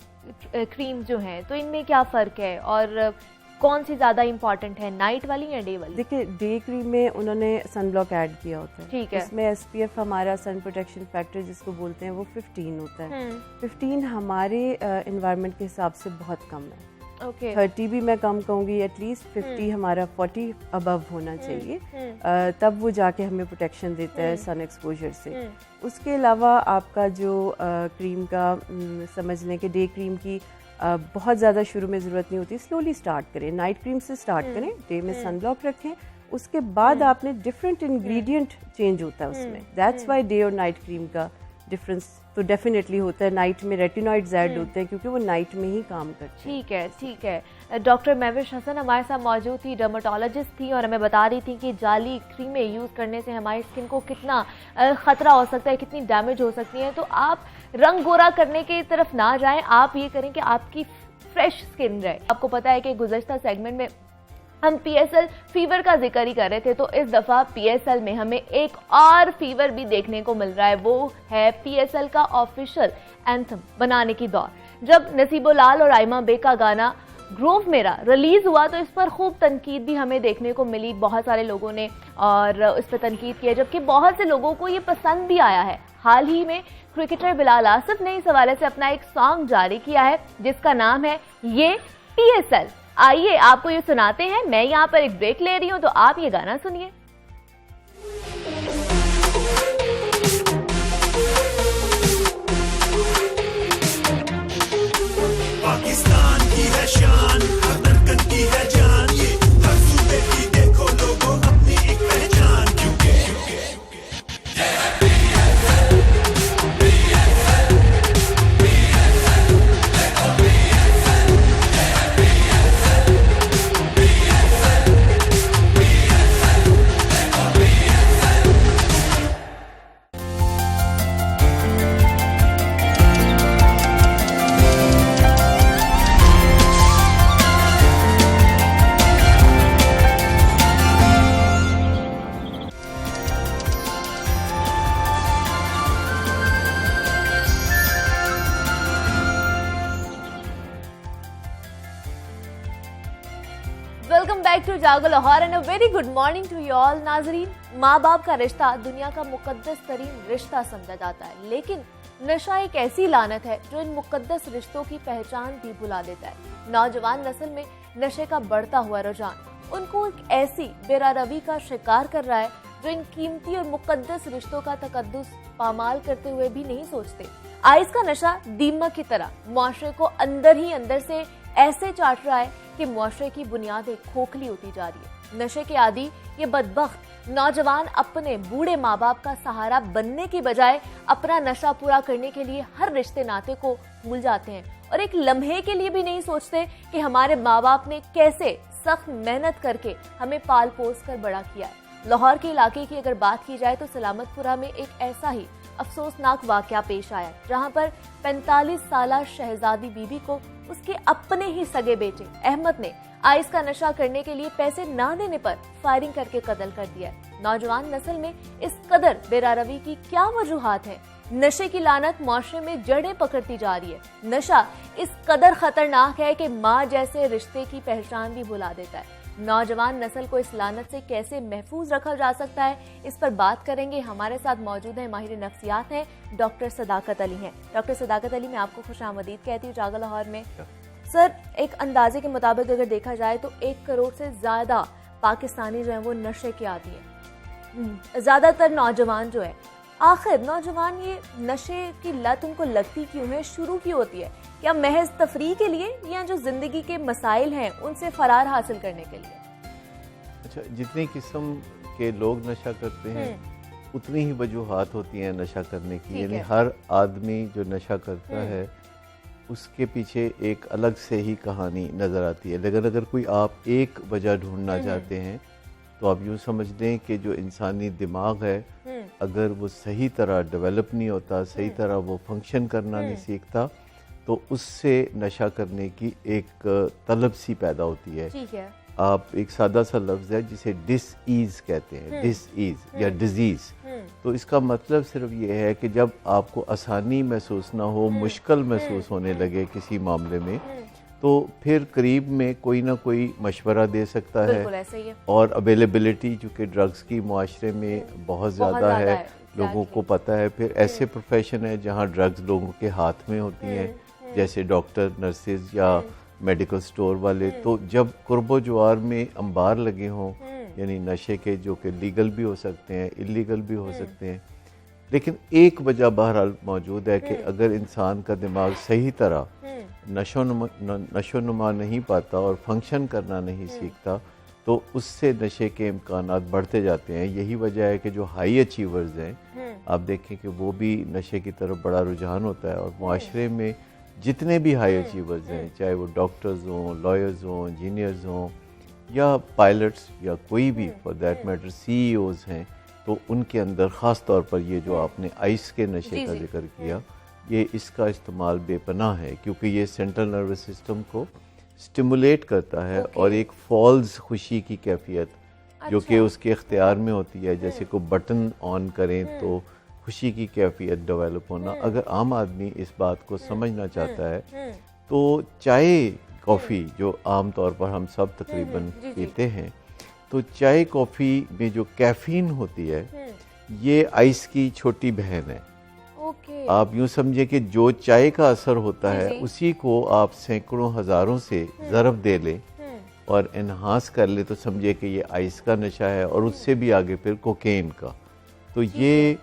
क्रीम जो है, तो इनमें क्या फर्क है और कौन सी ज्यादा इंपॉर्टेंट है, नाइट वाली या डे वाली? देखिए, डे क्रीम में उन्होंने सन ब्लॉक ऐड किया होता है, ठीक है। इसमें SPF हमारा सन प्रोटेक्शन फैक्टर जिसको बोलते हैं वो 15 होता है। 15 हमारे एनवायरनमेंट के हिसाब से बहुत कम है। 30 भी मैं कम कहूँगी, एटलीस्ट 50 हमारा 40 अबव होना चाहिए, तब वो जाके हमें प्रोटेक्शन देता है सन एक्सपोजर से। उसके अलावा आपका जो क्रीम का समझ लें कि डे क्रीम की बहुत ज़्यादा शुरू में ज़रूरत नहीं होती, स्लोली स्टार्ट करें, नाइट क्रीम से स्टार्ट करें, डे में सन ब्लॉक रखें, उसके बाद आपने डिफरेंट इंग्रेडिएंट चेंज होता है उसमें, दैट्स वाई डे और नाइट क्रीम का डिफरेंस तो डेफिनेटली होता है। नाइट में रेटिनॉइड्स ऐड होते हैं क्योंकि वो नाइट में ही काम करते हैं। ठीक है। डॉक्टर महविश हसन हमारे साथ मौजूद थी, डर्मेटोलॉजिस्ट थी, और हमें बता रही थी कि जाली क्रीमें यूज करने से हमारी स्किन को कितना खतरा हो सकता है, कितनी डैमेज हो सकती है। तो आप रंग गोरा करने की तरफ ना जाएं, आप ये करें कि आपकी फ्रेश स्किन रहे। आपको पता है कि गुज़श्ता सेगमेंट में हम PSL फीवर का जिक्र ही कर रहे थे, तो इस दफा PSL में हमें एक और फीवर भी देखने को मिल रहा है, वो है PSL का ऑफिशियल एंथम बनाने की दौर। जब नसीबो लाल और आयमा बे का गाना ग्रोव मेरा रिलीज हुआ तो इस पर खूब तनकीद भी हमें देखने को मिली, बहुत सारे लोगों ने और उस पर तनकीद किया, जबकि बहुत से लोगों को ये पसंद भी आया है। हाल ही में क्रिकेटर बिलाल आसिफ ने इस हवाले से अपना एक सॉन्ग जारी किया है जिसका नाम है ये PSL। आइए आपको ये सुनाते हैं। मैं यहाँ पर एक ब्रेक ले रही हूँ, तो आप ये गाना सुनिए। पाकिस्तान की है शान, हर धड़कन की है जान, ये हर सूबे की देखो लोगों अपनी एक पहचान, क्योंकि welcome back to Jago Lahore and a very good morning to you all. नाजरीन, माँ बाप का रिश्ता दुनिया का मुकद्दस तरीन रिश्ता समझा जाता है, लेकिन नशा एक ऐसी लानत है जो इन मुकद्दस रिश्तों की पहचान भी भुला देता है। नौजवान नस्ल में नशे का बढ़ता हुआ रुझान उनको एक ऐसी बेरारवी का शिकार कर रहा है जो इन कीमती और मुकद्दस रिश्तों का तकद्दुस पामाल करते हुए भी नहीं सोचते। आइस का नशा दीमक की तरह मुआशरे को अंदर ही अंदर से ऐसे चाट रहा है कि मुआशरे की बुनियादें खोखली होती जा रही है। नशे के आदी ये बदबख्त नौजवान अपने बूढ़े माँ बाप का सहारा बनने की बजाय अपना नशा पूरा करने के लिए हर रिश्ते नाते को भूल जाते हैं और एक लम्हे के लिए भी नहीं सोचते कि हमारे माँ बाप ने कैसे सख्त मेहनत करके हमें पाल पोस कर बड़ा किया है। लाहौर के इलाके की अगर बात की जाए तो सलामतपुरा में एक ऐसा ही अफसोसनाक वाकया पेश आया जहां पर 45 साला शहजादी बीबी को उसके अपने ही सगे बेटे अहमद ने आइस का नशा करने के लिए पैसे ना देने पर फायरिंग करके कत्ल कर दिया। नौजवान नस्ल में इस कदर बेरारवी की क्या वजूहात है? नशे की लानत मुआशरे में जड़ें पकड़ती जा रही है। नशा इस कदर खतरनाक है कि माँ जैसे रिश्ते की पहचान भी भुला देता है। नौजवान नस्ल को इस लानत से कैसे महफूज रखा जा सकता है, इस पर बात करेंगे। हमारे साथ मौजूद हैं माहिर नफ्सियात हैं डॉक्टर सदाकत अली हैं। डॉक्टर सदाकत अली, मैं आपको खुशामदीद कहती हूँ जागो लाहौर में। सर, एक अंदाजे के मुताबिक अगर देखा जाए तो 1 करोड़ से ज्यादा पाकिस्तानी जो है वो नशे के आदी हैं, ज्यादातर नौजवान जो है। आखिर नौजवान ये नशे की लत उनको लगती क्यों है, शुरू क्यों होती है? क्या महज तफरीह के लिए या जो जिंदगी के मसाइल हैं उनसे फरार हासिल करने के लिए? अच्छा, जितने किस्म के लोग नशा करते हैं उतनी ही वजूहात होती हैं नशा करने की, ठीक यानी है। हर आदमी जो नशा करता है उसके पीछे एक अलग से ही कहानी नज़र आती है। लेकिन अगर कोई आप एक वजह ढूंढना चाहते हैं तो आप यूँ समझ लें कि जो इंसानी दिमाग है अगर वो सही तरह डेवलप नहीं होता, सही तरह वो फंक्शन करना नहीं सीखता, तो उससे नशा करने की एक तलब सी पैदा होती है। ठीक है। आप एक सादा सा लफ्ज़ है जिसे डिस-ईज़ कहते हैं, डिस-ईज़ या डिजीज़। तो इसका मतलब सिर्फ ये है कि जब आपको आसानी महसूस ना हो, मुश्किल महसूस होने लगे किसी मामले में, तो फिर करीब में कोई ना कोई मशवरा दे सकता है। बिल्कुल ऐसा ही है। और अवेलेबिलिटी चूँकि ड्रग्स की मुआशरे में बहुत ज़्यादा है, लोगों को पता है। फिर ऐसे प्रोफेशन है जहाँ ड्रग्स लोगों के हाथ में होती हैं, जैसे डॉक्टर, नर्सेज या मेडिकल स्टोर वाले। तो जब कुर्बो जुआर में अंबार लगे हों, यानी नशे के, जो कि लीगल भी हो सकते हैं, इलीगल भी हो सकते हैं, लेकिन एक वजह बहरहाल मौजूद है कि अगर इंसान का दिमाग सही तरह नशोनुमा नहीं पाता और फंक्शन करना नहीं सीखता, तो उससे नशे के इम्कानात बढ़ते जाते हैं। यही वजह है कि जो हाई अचीवर्स हैं, आप देखें कि वो भी नशे की तरफ बड़ा रुझान होता है। और मुआशरे में जितने भी हाई अचीवर्स हैं, चाहे वो डॉक्टर्स हों, लॉयर्स हों, इंजीनियर्स हों या पायलट्स या कोई भी फॉर दैट मैटर CEOs हैं, तो उनके अंदर ख़ास तौर पर ये जो आपने आइस के नशे का जिक्र किया, ये इसका इस्तेमाल बेपनाह है, क्योंकि ये सेंट्रल नर्वस सिस्टम को स्टिमुलेट करता है और एक फॉल्स खुशी की कैफियत जो कि उसके इख्तियार में होती है, जैसे को बटन ऑन करें तो खुशी की कैफियत डेवलप होना। अगर आम आदमी इस बात को समझना चाहता है तो चाय कॉफ़ी जो आम तौर पर हम सब तकरीबन पीते हैं, तो चाय कॉफ़ी में जो कैफीन होती है ये आइस की छोटी बहन है। ओके। आप यूँ समझिए कि जो चाय का असर होता है उसी को आप सैकड़ों हज़ारों से ज़रब दे लें और एनहांस कर ले, तो समझिए कि ये आइस का नशा है और उससे भी आगे फिर कोकेन का। तो ये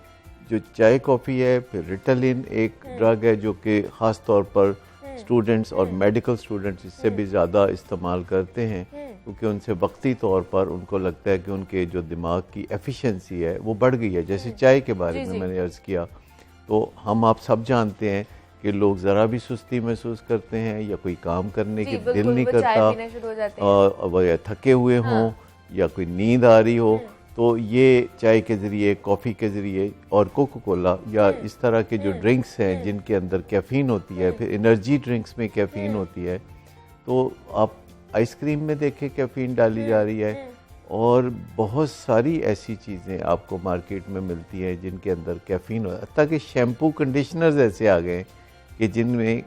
जो चाय कॉफ़ी है, फिर रिटलिन एक ड्रग है जो कि ख़ास तौर पर स्टूडेंट्स और मेडिकल स्टूडेंट्स इससे भी ज़्यादा इस्तेमाल करते हैं, क्योंकि उनसे वक्ती तौर पर उनको लगता है कि उनके जो दिमाग की एफिशिएंसी है वो बढ़ गई है। जैसे चाय के बारे में मैंने अर्ज़ किया, तो हम आप सब जानते हैं कि लोग ज़रा भी सुस्ती महसूस करते हैं या कोई काम करने के दिल नहीं करता और वह थके हुए हों या कोई नींद आ रही हो, तो ये चाय के ज़रिए, कॉफ़ी के ज़रिए और कोको कोला या इस तरह के जो ड्रिंक्स हैं जिनके अंदर कैफ़ीन होती है, फिर एनर्जी ड्रिंक्स में कैफ़ीन होती है, तो आप आइसक्रीम में देखें कैफ़ीन डाली जा रही है और बहुत सारी ऐसी चीज़ें आपको मार्केट में मिलती हैं जिनके अंदर कैफ़ीन हो, हत्ता कि शैम्पू, कंडीशनर्स ऐसे आ गए कि जिनमें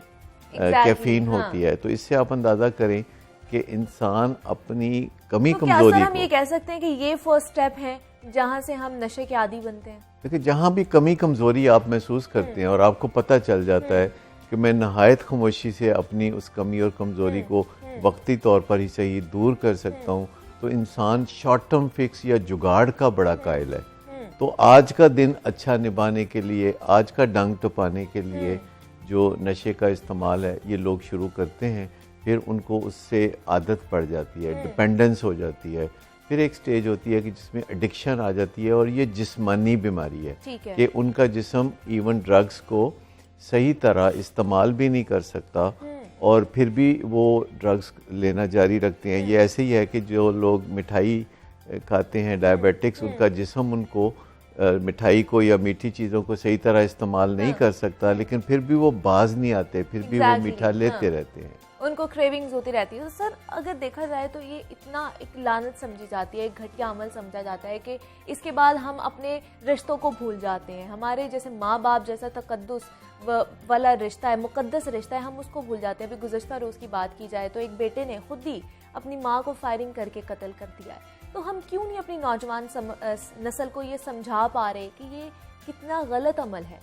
कैफ़ीन होती है। तो इससे आप अंदाज़ा करें कि इंसान अपनी कमी कमजोरी क्या हम ये कह सकते हैं कि ये फर्स्ट स्टेप है जहाँ से हम नशे के आदी बनते हैं? देखिए, जहाँ भी कमी कमजोरी आप महसूस करते हैं और आपको पता चल जाता है कि मैं नहायत खामोशी से अपनी उस कमी और कमजोरी को वक्ती तौर पर ही सही दूर कर सकता हूँ, तो इंसान शॉर्ट टर्म फिक्स या जुगाड़ का बड़ा कायल है। तो आज का दिन अच्छा निभाने के लिए, आज का डंग टपाने के लिए जो नशे का इस्तेमाल है ये लोग शुरू करते हैं, फिर उनको उससे आदत पड़ जाती है, डिपेंडेंस हो जाती है, फिर एक स्टेज होती है कि जिसमें एडिक्शन आ जाती है और ये जिस्मानी बीमारी है कि उनका जिस्म इवन ड्रग्स को सही तरह इस्तेमाल भी नहीं कर सकता और फिर भी वो ड्रग्स लेना जारी रखते हैं। ये ऐसे ही है कि जो लोग मिठाई खाते हैं, डायबिटिक्स, उनका जिस्म उनको मिठाई को या मीठी चीज़ों को सही तरह इस्तेमाल नहीं कर सकता, लेकिन फिर भी वो बाज नहीं आते, फिर भी वो मीठा लेते रहते हैं, उनको क्रेविंग्स होती रहती है। तो सर, अगर देखा जाए तो ये इतना एक लानत समझी जाती है, एक घटिया अमल समझा जाता है कि इसके बाद हम अपने रिश्तों को भूल जाते हैं। हमारे जैसे माँ बाप जैसा तकद्दुस वाला रिश्ता है, मुकद्दस रिश्ता है, हम उसको भूल जाते हैं। अभी गुज़श्ता रोज़ की बात की जाए तो एक बेटे ने खुद ही अपनी माँ को फायरिंग करके कत्ल कर दिया है। तो हम क्यों नहीं अपनी नौजवान नस्ल को ये समझा पा रहे कि ये कितना गलत अमल है?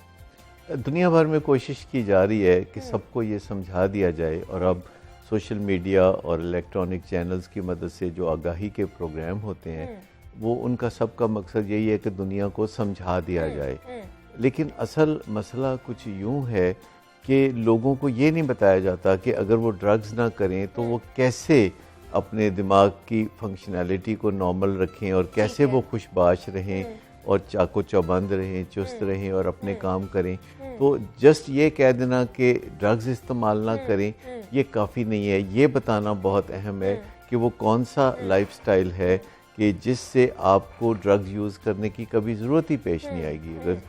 दुनिया भर में कोशिश की जा रही है कि सबको ये समझा दिया जाए, और अब सोशल मीडिया और इलेक्ट्रॉनिक चैनल्स की मदद से जो आगाही के प्रोग्राम होते हैं वो उनका सबका मकसद यही है कि दुनिया को समझा दिया जाए। लेकिन असल मसला कुछ यूँ है कि लोगों को ये नहीं बताया जाता कि अगर वो ड्रग्स ना करें तो वो कैसे अपने दिमाग की फंक्शनैलिटी को नॉर्मल रखें और कैसे वो खुशबाश रहें और चाको चौबंद रहें, चुस्त रहें और अपने काम करें। तो जस्ट ये कह देना कि ड्रग्स इस्तेमाल ना करें, ये काफ़ी नहीं है। ये बताना बहुत अहम है कि वो कौन सा लाइफस्टाइल है कि जिससे आपको ड्रग्स यूज़ करने की कभी ज़रूरत ही पेश नहीं आएगी। अगर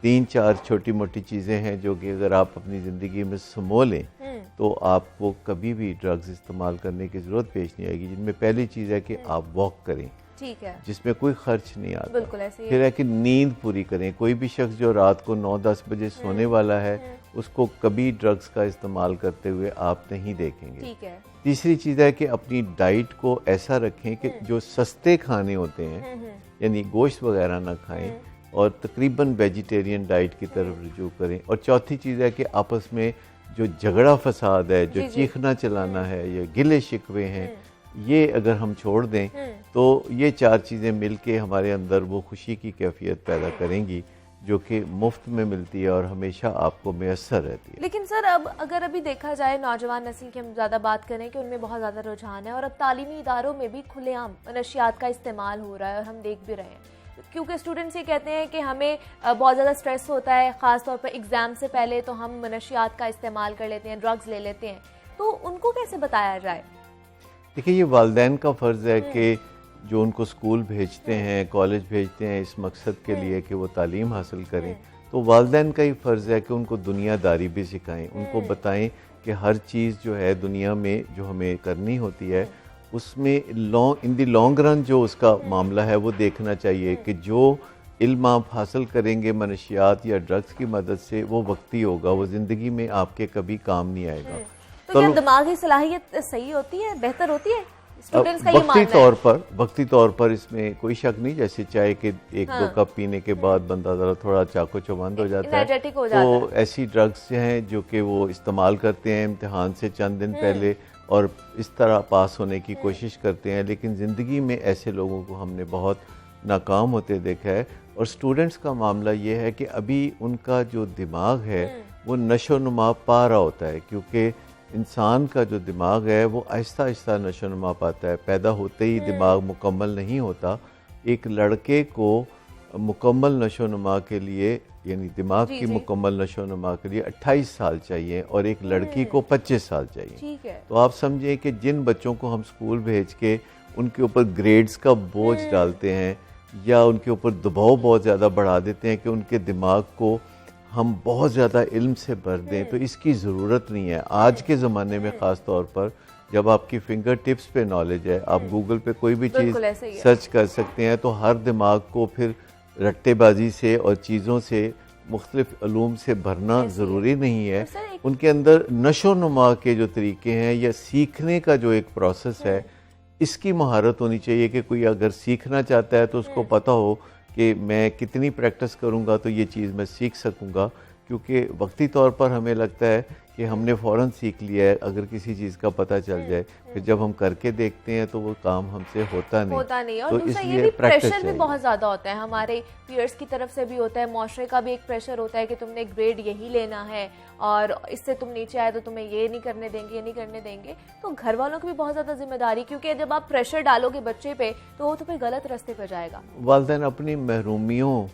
3-4 छोटी मोटी चीज़ें हैं जो कि अगर आप अपनी ज़िंदगी में समो लें तो आपको कभी भी ड्रग्स इस्तेमाल करने की ज़रूरत पेश नहीं आएगी। जिनमें पहली चीज़ है कि आप वॉक करें, ठीक है, जिसमें कोई खर्च नहीं आता। बिल्कुल ऐसे ही फिर है कि नींद पूरी करें। कोई भी शख्स जो रात को 9-10 बजे सोने वाला है उसको कभी ड्रग्स का इस्तेमाल करते हुए आप नहीं देखेंगे। ठीक है। तीसरी चीज़ है कि अपनी डाइट को ऐसा रखें कि जो सस्ते खाने होते हैं यानी गोश्त वगैरह ना खाएं और तकरीबन वेजिटेरियन डाइट की तरफ रुजू करें। और चौथी चीज़ है कि आपस में जो झगड़ा फसाद है, जो चीखना चलाना है या गिले शिकवे हैं, ये अगर हम छोड़ दें तो ये 4 चीज़ें मिलके हमारे अंदर वो खुशी की कैफियत पैदा करेंगी जो कि मुफ्त में मिलती है और हमेशा आपको मैसर रहती है। लेकिन सर अब अगर अभी देखा जाए नौजवान नस्ल की हम ज़्यादा बात करें कि उनमें बहुत ज़्यादा रुझान है और अब तालीमी इदारों में भी खुलेआम नशियात का इस्तेमाल हो रहा है और हम देख भी रहे हैं, क्योंकि स्टूडेंट्स ये कहते हैं कि हमें बहुत ज़्यादा स्ट्रेस होता है, ख़ास तौर पर एग्ज़ाम से पहले तो हम नशियात का इस्तेमाल कर लेते हैं, ड्रग्स ले लेते हैं, तो उनको कैसे बताया जाए? देखिए, ये वालिदैन का फ़र्ज़ है कि जो उनको स्कूल भेजते हैं, कॉलेज भेजते हैं इस मकसद के लिए कि वो तालीम हासिल करें, तो वालिदैन का ही फ़र्ज़ है कि उनको दुनियादारी भी सिखाएं, उनको बताएं कि हर चीज़ जो है दुनिया में जो हमें करनी होती है उसमें इन दी लॉन्ग रन जो उसका मामला है वो देखना चाहिए कि जो इल्म आप हासिल करेंगे मनशियात या ड्रग्स की मदद से वो वक्ती होगा, वो ज़िंदगी में आपके कभी काम नहीं आएगा। तो क्या दिमागी सलाहियत सही होती है, बेहतर होती है? स्टूडेंट्स का ये मानना है। वक्ती तौर पर इसमें कोई शक नहीं। जैसे चाय के 1-2 कप पीने के बाद बंदा ज़रा थोड़ा चाको चौबंद हो जाता है, तो ऐसी ड्रग्स हैं जो कि वो इस्तेमाल करते हैं इम्तिहान से चंद दिन पहले और इस तरह पास होने की कोशिश करते हैं, लेकिन ज़िंदगी में ऐसे लोगों को हमने बहुत नाकाम होते देखा है। और स्टूडेंट्स का मामला ये है कि अभी उनका जो दिमाग है वो नशो नुमा पा रहा होता है, क्योंकि इंसान का जो दिमाग है वो आहिस्ता आहिस्ता नशो नुमा पाता है। पैदा होते ही दिमाग मुकम्मल नहीं होता। एक लड़के को मुकम्मल नशो नुमा के लिए यानी दिमाग की मुकम्मल नशो नुमा के लिए 28 साल चाहिए और एक लड़की को 25 साल चाहिए। ठीक है। तो आप समझें कि जिन बच्चों को हम स्कूल भेज के उनके ऊपर ग्रेड्स का बोझ डालते हैं या उनके ऊपर दबाव बहुत ज़्यादा बढ़ा देते हैं कि उनके दिमाग को हम बहुत ज़्यादा इल्म से भर दें, तो इसकी ज़रूरत नहीं है। आज के ज़माने में ख़ास तौर पर जब आपकी फिंगर टिप्स पे नॉलेज है, आप गूगल पे कोई भी चीज़ सर्च कर सकते हैं, तो हर दिमाग को फिर रट्टेबाजी से और चीज़ों से मुख्तलिफ अलूम से भरना ज़रूरी नहीं है। उनके अंदर नशो नुमा के जो तरीके हैं या सीखने का जो एक प्रोसेस है, इसकी महारत होनी चाहिए कि कोई अगर सीखना चाहता है तो उसको पता हो कि मैं कितनी प्रैक्टिस करूँगा तो ये चीज़ मैं सीख सकूँगा। क्योंकि वक्ती तौर पर हमें लगता है कि हमने फ़ौरन सीख लिया है, अगर किसी चीज़ का पता चल जाए, फिर जब हम करके देखते हैं तो वो काम हमसे होता नहीं। और तो दूसरा ये भी प्रेशर भी बहुत ज़्यादा होता है, हमारे पीयर्स की तरफ से भी होता है, माशरे का भी एक प्रेशर होता है कि तुमने ग्रेड यही लेना है और इससे तुम नीचे आए तो तुम्हें ये नहीं करने देंगे, ये नहीं करने देंगे। तो घर वालों की भी बहुत ज़्यादा जिम्मेदारी, क्योंकि जब आप प्रेशर डालोगे बच्चे पे तो वो तो फिर गलत रास्ते पर जाएगा। वालिदैन अपनी महरूमियों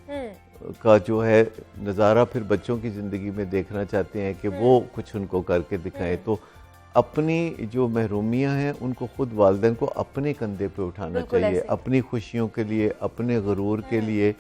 का जो है नज़ारा फिर बच्चों की ज़िंदगी में देखना चाहते हैं कि वो कुछ उनको करके दिखाएं, तो अपनी जो महरूमियाँ हैं उनको खुद वालिदैन को अपने कंधे पे उठाना चाहिए। अपनी खुशियों के लिए, अपने गुरूर के लिए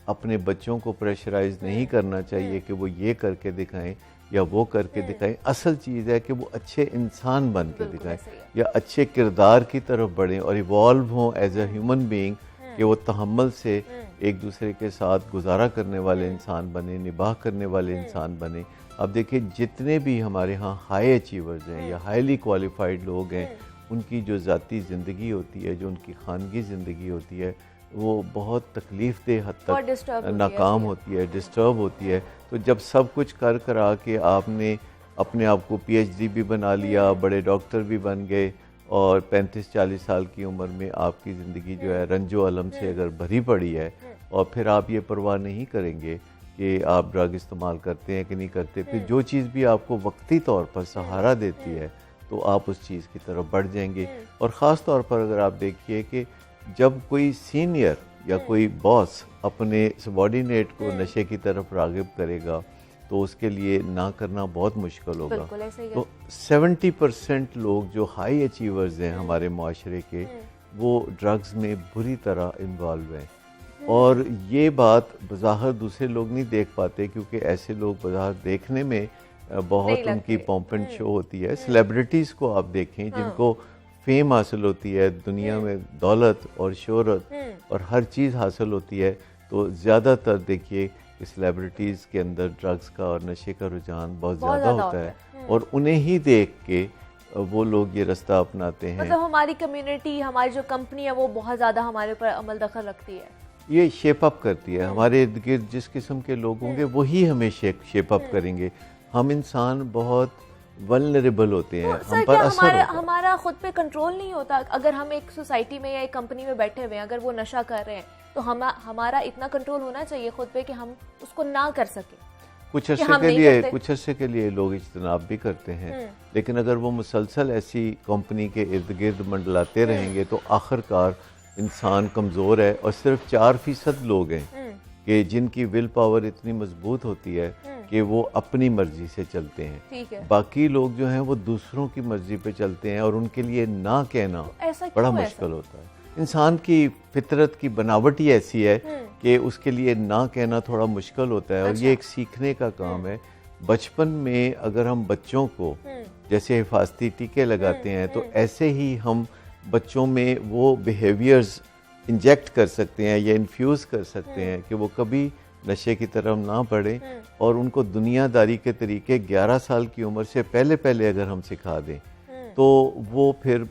अपने बच्चों को प्रेशराइज नहीं करना चाहिए कि वो ये करके दिखाएं या वो करके दिखाएं। असल चीज़ है कि वो अच्छे इंसान बन के दिखाएं या अच्छे किरदार की तरफ बढ़ें और इवॉल्व हों एज अ ह्यूमन बीइंग, कि वो तहम्मुल से एक दूसरे के साथ गुजारा करने वाले इंसान बने, निभाह करने वाले इंसान बने। अब देखिए, जितने भी हमारे यहाँ हाई अचीवर्स हैं या हाईली क्वालिफाइड लोग हैं, उनकी जो ज़ाती ज़िंदगी होती है, जो उनकी खानगी ज़िंदगी होती है, वो बहुत तकलीफ़ दह हद तक नाकाम होती है, डिस्टर्ब होती है। तो जब सब कुछ कर करा के आपने अपने आप को PhD भी बना लिया, बड़े डॉक्टर भी बन गए और 35-40 साल की उम्र में आपकी ज़िंदगी जो है रंजो अलम से अगर भरी पड़ी है और फिर आप ये परवाह नहीं करेंगे कि आप ड्रग इस्तेमाल करते हैं कि नहीं करते, फिर जो चीज़ भी आपको वक्ती तौर पर सहारा देती है तो आप उस चीज़ की तरफ बढ़ जाएंगे। और ख़ास तौर पर अगर आप देखिए कि जब कोई सीनियर या कोई बॉस अपने सबॉर्डिनेट को नशे की तरफ रागिब करेगा तो उसके लिए ना करना बहुत मुश्किल होगा। बिल्कुल ऐसे ही है। तो 70% लोग जो हाई अचीवर्स हैं हमारे माशरे के, वो ड्रग्स में बुरी तरह इन्वॉल्व हैं। और ये बात बज़ाहिर दूसरे लोग नहीं देख पाते, क्योंकि ऐसे लोग बज़ाहिर देखने में बहुत उनकी पॉम्प एंड शो होती है। सेलिब्रिटीज़ को आप देखें जिनको फेम हासिल होती है, दुनिया में दौलत और शोहरत और हर चीज़ हासिल होती है, तो ज़्यादातर देखिए कि सेलिब्रिटीज़ के अंदर ड्रग्स का और नशे का रुझान बहुत ज़्यादा होता है और उन्हें ही देख के वो लोग ये रास्ता अपनाते हैं। मतलब हमारी कम्युनिटी, हमारी जो कंपनी है वो बहुत ज़्यादा हमारे ऊपर अमल दखल रखती है, ये शेप अप करती है। हमारे इर्द गिर्द जिस किस्म के लोग होंगे वही हमें शेप अप करेंगे। हम इंसान बहुत वल्नरेबल होते हैं, तो हम पर असर होता है। हमारा खुद पे कंट्रोल नहीं होता। अगर हम एक सोसाइटी में या एक कंपनी में बैठे हुए हैं, अगर वो नशा कर रहे हैं तो हमारा इतना कंट्रोल होना चाहिए खुद पे कि हम उसको ना कर सके। कुछ अरसे के लिए लोग इज्तनाब भी करते हैं, लेकिन अगर वो मुसलसल ऐसी कंपनी के इर्द गिर्द मंडलाते रहेंगे तो आखिरकार इंसान कमज़ोर है। और सिर्फ 4% लोग हैं कि जिनकी विल पावर इतनी मजबूत होती है कि वो अपनी मर्जी से चलते हैं। बाकी लोग जो हैं वो दूसरों की मर्जी पे चलते हैं और उनके लिए ना कहना बड़ा मुश्किल होता है। इंसान की फितरत की बनावट ही ऐसी है कि उसके लिए ना कहना थोड़ा मुश्किल होता है। और ये एक सीखने का काम है। बचपन में अगर हम बच्चों को जैसे हिफाजती टीके लगाते हैं तो ऐसे ही हम बच्चों में वो बिहेवियर्स इंजेक्ट कर सकते हैं या इन्फ्यूज़ कर सकते हैं कि वो कभी नशे की तरफ ना बढ़े, और उनको दुनियादारी के तरीके 11 साल की उम्र से पहले अगर हम सिखा दें तो वो फिर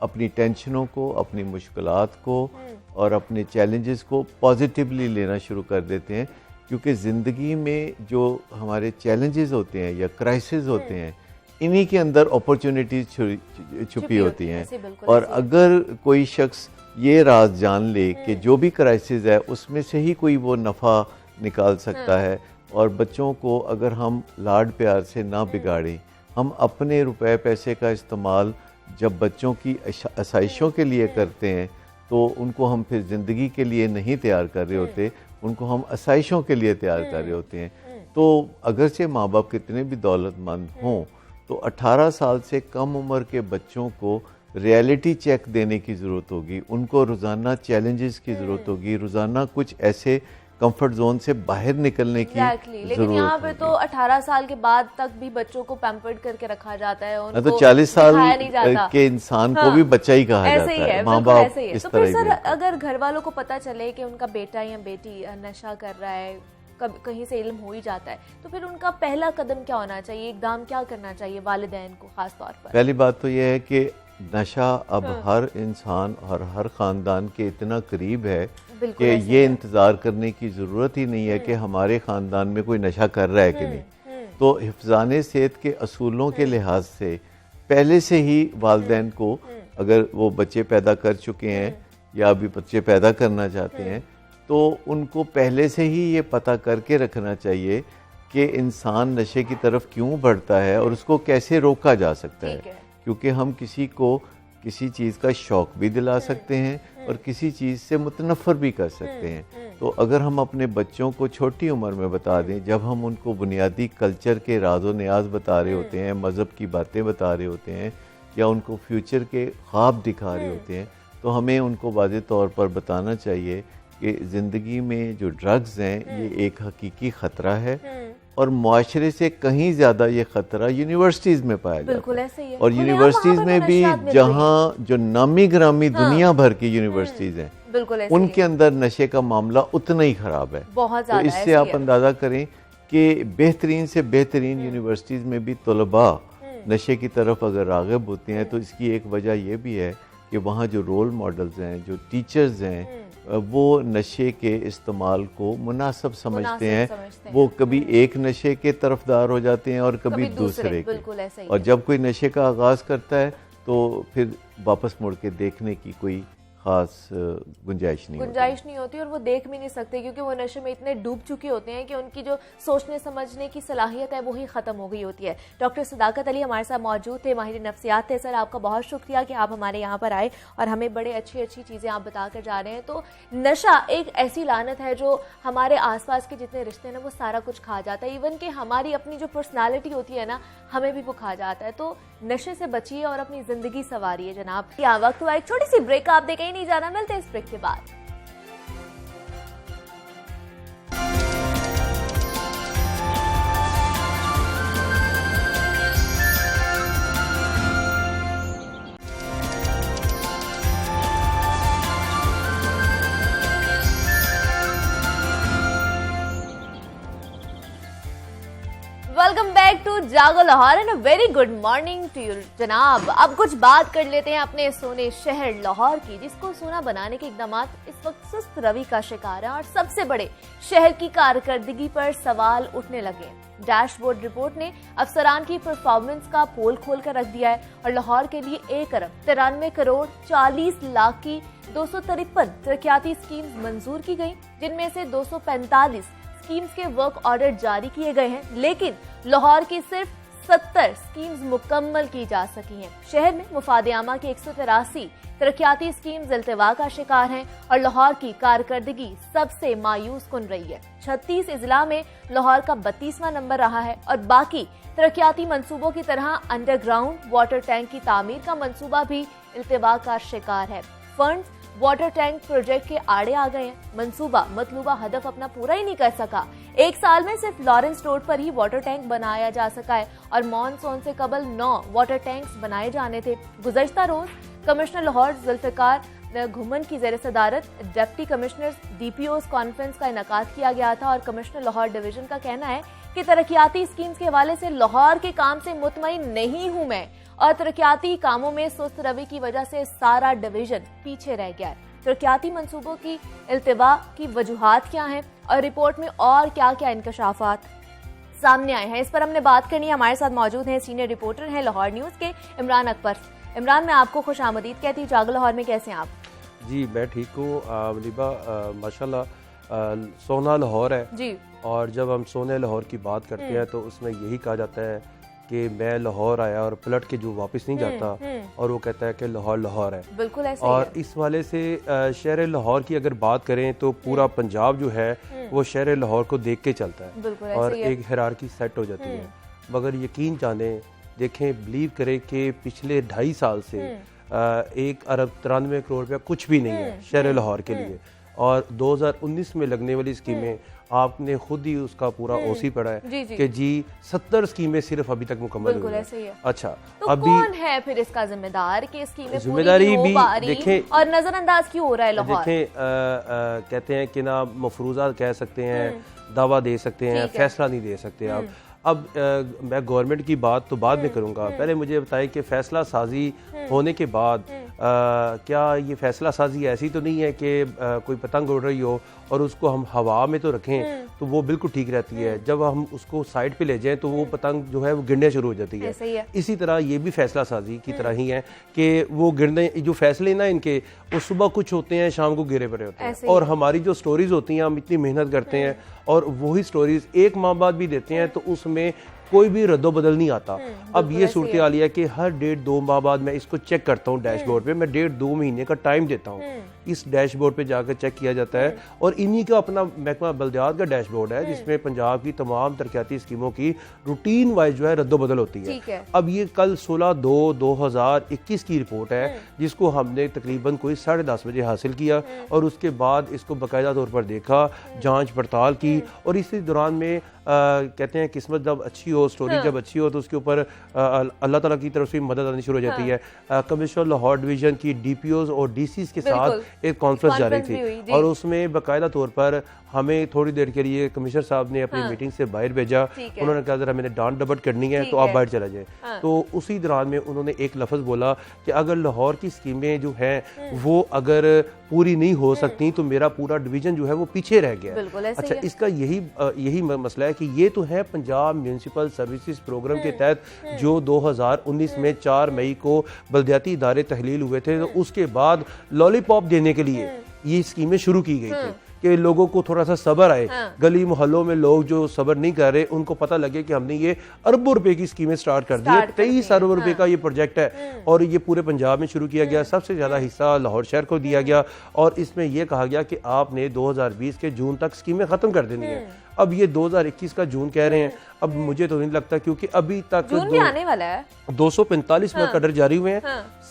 अपनी टेंशनों को, अपनी मुश्किलात को और अपने चैलेंजेस को पॉजिटिवली लेना शुरू कर देते हैं। क्योंकि ज़िंदगी में जो हमारे चैलेंजेस होते हैं या क्राइसिस होते हैं, इन्हीं के अंदर अपॉर्चुनिटीज छुपी होती हैं। और अगर कोई शख्स ये राज जान ले कि जो भी क्राइसिस है उसमें से ही कोई वो नफ़ा निकाल सकता है, और बच्चों को अगर हम लाड प्यार से ना बिगाड़ें, हम अपने रुपए पैसे का इस्तेमाल जब बच्चों की आसाइशों के लिए करते हैं तो उनको हम फिर ज़िंदगी के लिए नहीं तैयार कर रहे होते, उनको हम आसाइशों के लिए तैयार कर रहे होते हैं। तो अगरचे माँ बाप कितने भी दौलतमंद हों तो 18 साल से कम उम्र के बच्चों को रियलिटी चेक देने की ज़रूरत होगी, उनको रोज़ाना चैलेंजेस की ज़रूरत होगी, रोज़ाना कुछ ऐसे कंफर्ट जोन से बाहर निकलने की लेकिन यहाँ पे तो 18 साल के बाद तक भी बच्चों को पैम्पर्ड करके रखा जाता है, उनको तो 40 साल के इंसान को भी बच्चा ही कहा जाता है। माँ बाप इस तो फिर सर अगर घर वालों को पता चले कि उनका बेटा या बेटी नशा कर रहा है, कहीं से इल्म हो ही जाता है, तो फिर उनका पहला कदम क्या होना चाहिए, इकदाम क्या करना चाहिए वालिदैन को खास तौर पर? पहली बात तो यह है कि नशा अब हर इंसान और हर ख़ानदान के इतना करीब है कि ये इंतज़ार करने की ज़रूरत ही नहीं है कि हमारे ख़ानदान में कोई नशा कर रहा है कि नहीं। तो हिफ्ज़ाने सेहत के असूलों के लिहाज से पहले से ही वालिदैन को, अगर वो बच्चे पैदा कर चुके हैं या अभी बच्चे पैदा करना चाहते हैं, तो उनको पहले से ही ये पता करके रखना चाहिए कि इंसान नशे की तरफ क्यों बढ़ता है और उसको कैसे रोका जा सकता है। क्योंकि हम किसी को किसी चीज़ का शौक़ भी दिला सकते हैं और किसी चीज़ से मुतनफ़र भी कर सकते हैं। तो अगर हम अपने बच्चों को छोटी उम्र में बता दें, जब हम उनको बुनियादी कल्चर के राज़ो नियाज़ बता रहे होते हैं, मज़हब की बातें बता रहे होते हैं या उनको फ्यूचर के ख्वाब दिखा रहे होते हैं, तो हमें उनको वाज़ेह तौर पर बताना चाहिए कि ज़िंदगी में जो ड्रग्स हैं ये एक हकीकी ख़तरा है और मुआशरे से कहीं ज़्यादा ये ख़तरा यूनिवर्सिटीज़ में पाया जाता है। और यूनिवर्सिटीज़ में भी जहाँ जो नामी ग्रामी दुनिया भर की यूनिवर्सिटीज़ हैं, उनके अंदर नशे का मामला उतना ही ख़राब है। तो इससे आप अंदाज़ा करें कि बेहतरीन से बेहतरीन यूनिवर्सिटीज़ में भी तलबा नशे की तरफ अगर राग़िब होते हैं, तो इसकी एक वजह यह भी है कि वहाँ जो रोल मॉडल्स हैं, जो टीचर्स हैं, वो नशे के इस्तेमाल को मुनासिब समझते हैं। वो कभी एक नशे के तरफदार हो जाते हैं और कभी दूसरे के। और जब कोई नशे का आगाज़ करता है तो फिर वापस मुड़ के देखने की कोई खास गुंजाइश नहीं होती और वो देख भी नहीं सकते क्योंकि वो नशे में इतने डूब चुके होते हैं कि उनकी जो सोचने समझने की सलाहियत है वो ही खत्म हो गई होती है। डॉक्टर सदाकत अली हमारे साथ मौजूद थे, माहिर नफ्सियात थे। सर, आपका बहुत शुक्रिया कि आप हमारे यहाँ पर आए और हमें बड़े अच्छी अच्छी चीज़ें आप बता कर जा रहे हैं। तो नशा एक ऐसी लानत है जो हमारे आसपास के जितने रिश्ते हैं ना वो सारा कुछ खा जाता है, इवन कि हमारी अपनी जो पर्सनालिटी होती है ना हमें भी वो खा जाता है। तो नशे से बचिए और अपनी जिंदगी संवारिए जनाब। यहाँ वक्त हुआ एक छोटी सी ब्रेक, आप देखें नहीं जाना, मिलते हैं इस ब्रेक के बाद। Welcome back to Jago Lahore and very good morning to you जनाब। अब कुछ बात कर लेते हैं अपने सोने शहर लाहौर की, जिसको सोना बनाने के इकदाम इस वक्त सुस्त रवि का शिकार है और सबसे बड़े शहर की कारकर्दगी पर सवाल उठने लगे। डैशबोर्ड रिपोर्ट ने अफसरान की परफॉर्मेंस का पोल खोल कर रख दिया है और लाहौर के लिए 1 अरब 93 करोड़ 40 लाख की 253 तरक्याती स्कीम्स मंजूर की गई, जिनमें से 245 स्कीम्स के वर्क ऑर्डर जारी किए गए हैं, लेकिन लाहौर की सिर्फ 70 स्कीम्स मुकम्मल की जा सकी हैं। शहर में मुफादे आमा की 183 तरक्याती स्कीम्स इल्तिवा का शिकार हैं और लाहौर की कारकर्दगी सबसे मायूस कुन रही है। 36 अजला में लाहौर का 32वां नंबर रहा है और बाकी तरक्याती मंसूबों की तरह अंडरग्राउंड वाटर टैंक की तामीर का मंसूबा भी इल्तिवा का शिकार है। फंड्स वाटर टैंक प्रोजेक्ट के आड़े आ गए हैं। मंसूबा मतलूबा हदफ अपना पूरा ही नहीं कर सका। 1 साल में सिर्फ लॉरेंस रोड पर ही वाटर टैंक बनाया जा सका है और मॉनसून से कबल 9 वाटर टैंक्स बनाए जाने थे। गुज़श्ता रोज कमिश्नर लाहौर जुल्फ़िकार घुमन की ज़ेर सदारत डिप्टी कमिश्नर्स DPOs कॉन्फ्रेंस का इनेकाद किया गया था और कमिश्नर लाहौर डिवीजन का कहना है कि तरक्याती स्कीम्स के हवाले से लाहौर के काम से मुतमईन नहीं हूं मैं और तरक्याती कामों में सुस्त रवि की वजह से सारा डिवीजन पीछे रह गया है। तरक्याती मंसूबों की इल्तिवा की वजूहात क्या हैं और रिपोर्ट में और क्या क्या इंकशाफात सामने आए हैं, इस पर हमने बात करनी है। हमारे साथ मौजूद हैं सीनियर रिपोर्टर हैं लाहौर न्यूज़ के इमरान अकबर। इमरान, मैं आपको खुश आमदीद कहती हूँ। जागो लाहौर में कैसे हैं आप? जी मैं ठीक हूँ मुनीबा, माशाल्लाह सोना लाहौर है जी। और जब हम सोने लाहौर की बात करते हैं तो उसमें यही कहा जाता है कि मैं लाहौर आया और पलट के जो वापस नहीं जाता, और वो कहता है कि लाहौर लाहौर है। बिल्कुल ऐसे और है। इस वाले से शहर लाहौर की अगर बात करें तो पूरा पंजाब जो है वो शहर लाहौर को देख के चलता है और एक हिरारकी सेट हो जाती है। मगर यकीन जाने देखें, बिलीव करें कि पिछले 2.5 साल से 1 अरब 93 करोड़ रुपया कुछ भी नहीं है शहर लाहौर के लिए। और 2019 में लगने वाली स्कीमें आपने खुद ही उसका पूरा ओसी पढ़ा है कि जी 70 स्कीमें सिर्फ अभी तक मुकम्मल हुई हैं। अच्छा, तो अभी कौन है फिर इसका जिम्मेदार कि स्कीमें जिम्मेदारी भी देखें और नजरअंदाज क्यों हो रहा है लाहौर? देखें, कहते हैं कि ना मफरूजा कह सकते हैं, दावा दे सकते हैं, फैसला नहीं दे सकते आप। अब मैं गवर्नमेंट की बात तो बाद में करूंगा, पहले मुझे बताएं कि फैसला साजी होने के बाद क्या ये फैसला साजी ऐसी तो नहीं है कि कोई पतंग उड़ रही हो और उसको हम हवा में तो रखें तो वो बिल्कुल ठीक रहती है, जब हम उसको साइड पे ले जाएं तो वो पतंग जो है वो गिरने शुरू हो जाती है। इसी तरह ये भी फैसला साजी की तरह ही है कि वो गिरने जो फैसले ना इनके वो सुबह कुछ होते हैं, शाम को गिरे पड़े होते हैं। और हमारी जो स्टोरीज होती हैं, हम इतनी मेहनत करते हैं और वही स्टोरीज 1 माह बाद भी देते हैं तो उसमें कोई भी रद्दो बदल नहीं आता। अब ये सूरत हाल है कि हर 1.5-2 माह बाद मैं इसको चेक करता हूँ डैशबोर्ड पे, मैं 1.5-2 महीने का टाइम देता हूँ, इस डैशबोर्ड पे जाकर चेक किया जाता है। और इन्हीं का अपना महकमा बल्दियात का डैशबोर्ड है जिसमें पंजाब की तमाम तरक्याती स्कीमों की रूटीन वाइज जो है रद्दो बदल होती है। अब ये कल 16/2/2021 की रिपोर्ट है जिसको हमने तकरीबन कोई 10:30 बजे हासिल किया और उसके बाद इसको बाकायदा तौर पर देखा, जाँच पड़ताल की। और इसी दौरान में कहते हैं किस्मत जब अच्छी हो, स्टोरी जब अच्छी हो तो उसके ऊपर अल्लाह ताला की तरफ से मदद आनी शुरू हो जाती है। कमिश्नर लाहौर डिवीजन की DPOs और DCs के साथ एक कॉन्फ्रेंस जारी भी हुई, थी जी। और उसमें बाकायदा तौर पर हमें थोड़ी देर के लिए कमिश्नर साहब ने अपनी मीटिंग से बाहर भेजा। उन्होंने कहा जरा मैंने डांट डबट करनी है तो आप बाहर चला जाए। तो उसी दौरान में उन्होंने एक लफ्ज़ बोला कि अगर लाहौर की स्कीमें जो हैं वो अगर पूरी नहीं हो सकती तो मेरा पूरा डिवीजन जो है वो पीछे रह गया। अच्छा, इसका यही मसला है कि ये तो है पंजाब म्यूनसिपल सर्विसेज प्रोग्राम के तहत जो 2019 में 4 मई को बल्दियाती इदारे तहलील हुए थे, तो उसके बाद लॉलीपॉप देने के लिए ये स्कीमें शुरू की गई थी कि लोगों को थोड़ा सा सब्र आए। गली मोहल्लों में लोग जो सब्र नहीं कर रहे उनको पता लगे कि हमने ये अरबों रुपए की स्कीमें स्टार्ट कर दी है। 23 अरब रुपए का ये प्रोजेक्ट है और ये पूरे पंजाब में शुरू किया गया। सबसे ज्यादा हिस्सा लाहौर शहर को दिया गया और इसमें यह कहा गया कि आपने 2020 के जून तक स्कीमें खत्म कर देनी है। अब ये 2021 का जून कह रहे हैं। अब मुझे तो नहीं लगता, क्योंकि अभी तक जून भी आने वाला है। 245 में कदर जारी हुए हैं।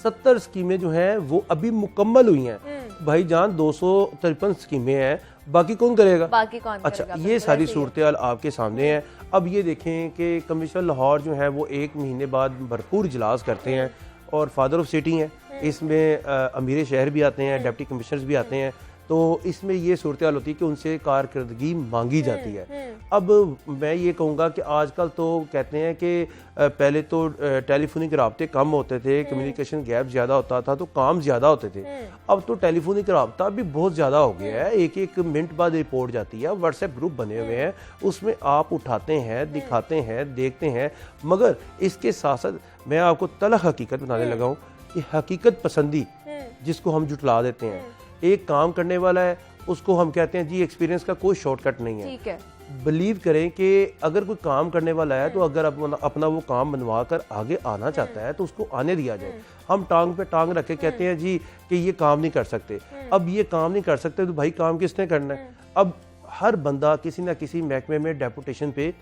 70 स्कीमें जो हैं वो अभी मुकम्मल हुई हैं। भाईजान 253 स्कीमें हैं, बाकी कौन करेगा? बाकी कौन अच्छा, करेगा? ये सारी सूरत आपके सामने है। अब ये देखें कि कमिश्नर लाहौर जो है वो 1 महीने बाद भरपूर इजलास करते हैं और फादर ऑफ सिटी हैं। इसमें अमीर शहर भी आते हैं, डिप्टी कमिश्नर्स भी आते हैं। तो इसमें ये सूरत हाल होती है कि उनसे कारकर्दगी मांगी जाती है। अब मैं ये कहूँगा कि आजकल तो कहते हैं कि पहले तो टेलीफोनिक राब्ते कम होते थे, कम्युनिकेशन गैप ज़्यादा होता था तो काम ज़्यादा होते थे। अब तो टेलीफोनिक राब्ता भी बहुत ज़्यादा हो गया है, एक मिनट बाद रिपोर्ट जाती है। व्हाट्सएप ग्रुप बने हुए हैं, उसमें आप उठाते हैं, दिखाते हैं, देखते हैं। मगर इसके साथ साथ मैं आपको तलख हकीकत बताने लगा हूँ कि हकीकत पसंदी जिसको हम जुटला देते हैं। एक काम करने वाला है उसको हम कहते हैं जी एक्सपीरियंस का कोई शॉर्टकट नहीं है। ठीक है। बिलीव करें कि अगर कोई काम करने वाला है तो अगर अपना वो काम बनवा कर आगे आना चाहता है तो उसको आने दिया जाए। हम टांग पे टांग रख के कहते हैं जी कि ये काम नहीं कर सकते। अब ये काम नहीं कर सकते तो भाई काम किसने करना है? अब हर बंदा किसी ना किसी महकमे में डेपुटेशन पे,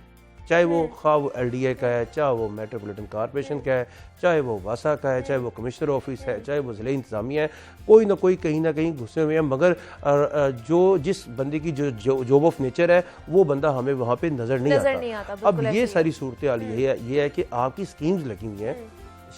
चाहे वो खा वो LDA का है, चाहे वो मेट्रोपॉलिटन कॉर्पोरेशन का है, चाहे वो वासा का है, चाहे वो कमिश्नर ऑफिस है, चाहे वो ज़िले इंतज़ामिया है, कोई ना कोई कहीं ना कहीं घुसे हुए हैं। मगर जिस बंदे की जो जॉब ऑफ नेचर है वो बंदा हमें वहाँ पे नज़र नहीं आता। अब ये सारी सूरत हाल ये है कि आपकी स्कीम्स लगी हुई हैं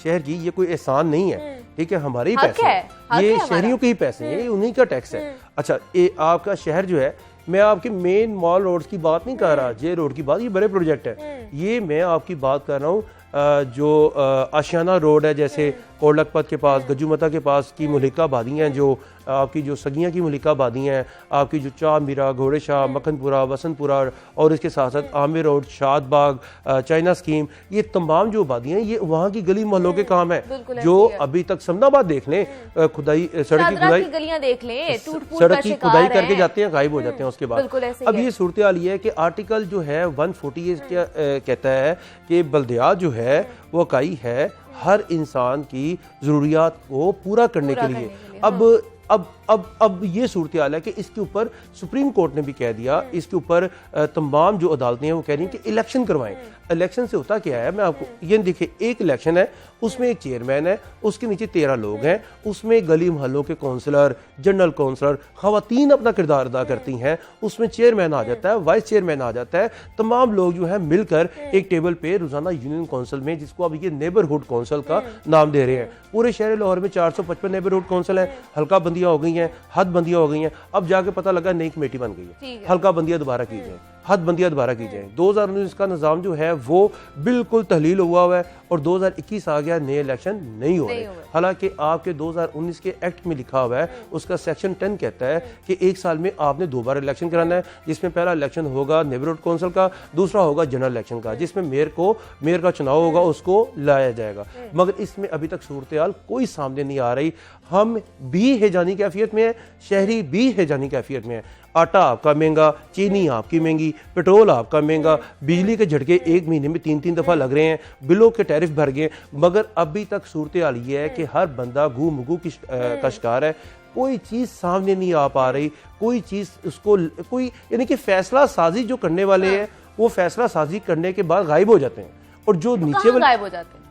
शहर की, ये कोई एहसान नहीं है, ठीक है, हमारे ही पैसे हैं, ये शहरियों के ही पैसे हैं, ये उन्हीं का टैक्स है। अच्छा, ये आपका शहर जो है, मैं आपके मेन मॉल रोड्स की बात नहीं कर रहा, जे रोड की बात, ये बड़े प्रोजेक्ट है। ये मैं आपकी बात कर रहा हूँ जो आशियाना रोड है, जैसे कोट लखपत के पास, गज्जूमता के पास की मुलिका आबादियाँ हैं, जो आपकी जो सगियाँ की मुलिका आबादियाँ हैं, आपकी जो चाह मीरा, घोड़े शाह, मक्खनपुरा, वसंतपुरा और इसके साथ साथ Aamir road, Shadbagh, China scheme, ये तमाम जो आबादियाँ हैं ये वहाँ की गली मोहल्लों के काम है। जो अभी तक समदाबाद देख लें, खुदाई सड़क की गलियां देख लें, सड़क की खुदाई करके जाते हैं, गायब हो जाते हैं उसके बाद। अब ये सूरत हाल ये है कि आर्टिकल जो है 140 क्या कहता है कि बल्दियात जो है वो इकाई है हर इंसान की जरूरियात को पूरा करने के लिए। अब ये सूरत हाल है कि इसके ऊपर सुप्रीम कोर्ट ने भी कह दिया, इसके ऊपर तमाम जो अदालतें हैं वो कह रही हैं कि इलेक्शन करवाएं। इलेक्शन से होता क्या है, मैं आपको ये देखिए, एक इलेक्शन है, उसमें एक चेयरमैन है, उसके नीचे 13 लोग हैं, उसमें गली मोहल्लों के काउंसलर, जनरल काउंसलर, खवातीन अपना किरदार अदा करती हैं, उसमें चेयरमैन आ जाता है, वाइस चेयरमैन आ जाता है, तमाम लोग जो है मिलकर एक टेबल पे रोजाना यूनियन काउंसिल में, जिसको अब ये नेबरहुड काउंसिल का नाम दे रहे हैं, पूरे शहर लाहौर में 455 नेबरहुड काउंसिल है, हल्का बंदियां हो गई हैं, हद बंदियां हो गई हैं। अब जाके पता लगा नई कमेटी बन गई है, हल्का बंदियां दोबारा की जाए, हद बंदियां दोबारा की जाए। 2019 का निज़ाम जो है वो बिल्कुल तहलील हुआ है और 2021 आ गया, नए इलेक्शन नहीं हो रहे। हालांकि आपके 2019 के एक्ट में लिखा हुआ है, उसका सेक्शन 10 कहता है कि 1 साल में आपने 2 बार इलेक्शन कराना है, जिसमें पहला इलेक्शन होगा नेबरहुड काउंसिल का, दूसरा होगा जनरल इलेक्शन का, जिसमें मेयर का चुनाव होगा, उसको लाया जाएगा। मगर इसमें अभी तक सूरत हाल कोई सामने नहीं आ रही। हम भी हैजानी कैफियत में है, शहरी भी हैजानी कैफियत में है। आटा आपका महंगा, चीनी आपकी महंगी, पेट्रोल आपका महंगा, बिजली के झटके 1 महीने में 3-3 दफा लग रहे हैं, बिलों के टैरिफ भर गए। मगर अभी तक सूरत हाल ये है कि हर बंदा घू मुगू का शिकार है, कोई चीज सामने नहीं आ पा रही, कोई चीज उसको कोई, यानी कि फैसला साजी जो करने वाले हैं वो फैसला साजी करने के बाद गायब हो जाते हैं, और जो नीचे गायब हो जाते हैं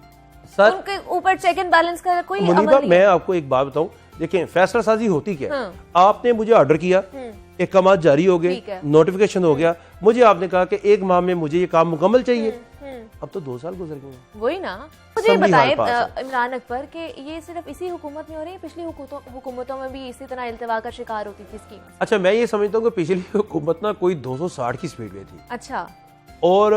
सर, उनके ऊपर चेक एंड बैलेंस का कोई मुनीबा, मैं आपको एक बात बताऊं, देखें फैसला साजी होती क्या है। आपने मुझे ऑर्डर किया, एक काम जारी हो गए, नोटिफिकेशन हो गया, मुझे आपने कहा कि 1 माह में मुझे ये काम मुकम्मल चाहिए, अब तो 2 साल गुजर गए हैं। वही ना। मुझे असम्बली बताएं हाल पास इमरान अकबर कि ये सिर्फ इसी हुकूमत में हो रही है, पिछली हुकूमतों में भी इसी तरह इल्तिवा का शिकार होती थी स्कीम? अच्छा, मैं ये समझता हूँ कि पिछली हुकूमत ना कोई 260 की स्पीड में थी। अच्छा। और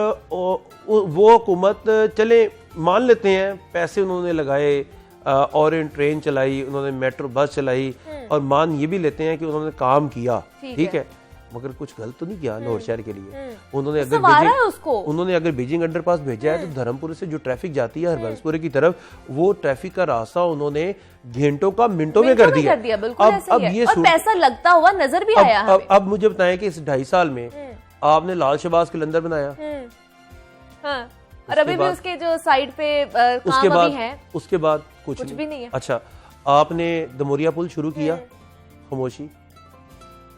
वो हुकूमत, चले मान लेते हैं पैसे उन्होंने लगाए और ट्रेन चलाई, उन्होंने मेट्रो बस चलाई, और मान ये भी लेते हैं कि उन्होंने काम किया, ठीक है, मगर कुछ गलत तो नहीं किया लाहौर शहर के लिए। उन्होंने अगर बीजिंग अंडरपास भेजा है तो धर्मपुर से जो ट्रैफिक जाती है हरबंसपुरे की तरफ, वो ट्रैफिक का रास्ता उन्होंने घंटों का मिनटों में कर दिया। अब ये और पैसा लगता हुआ नजर भी आया। अब मुझे बताएं कि इस 2.5 साल में आपने लाल शहबाज कलंदर बनाया, और अभी भी उसके जो साइड पे काम अभी है, उसके बाद कुछ भी नहीं है। अच्छा, आपने दमोरिया पुल शुरू किया, खामोशी,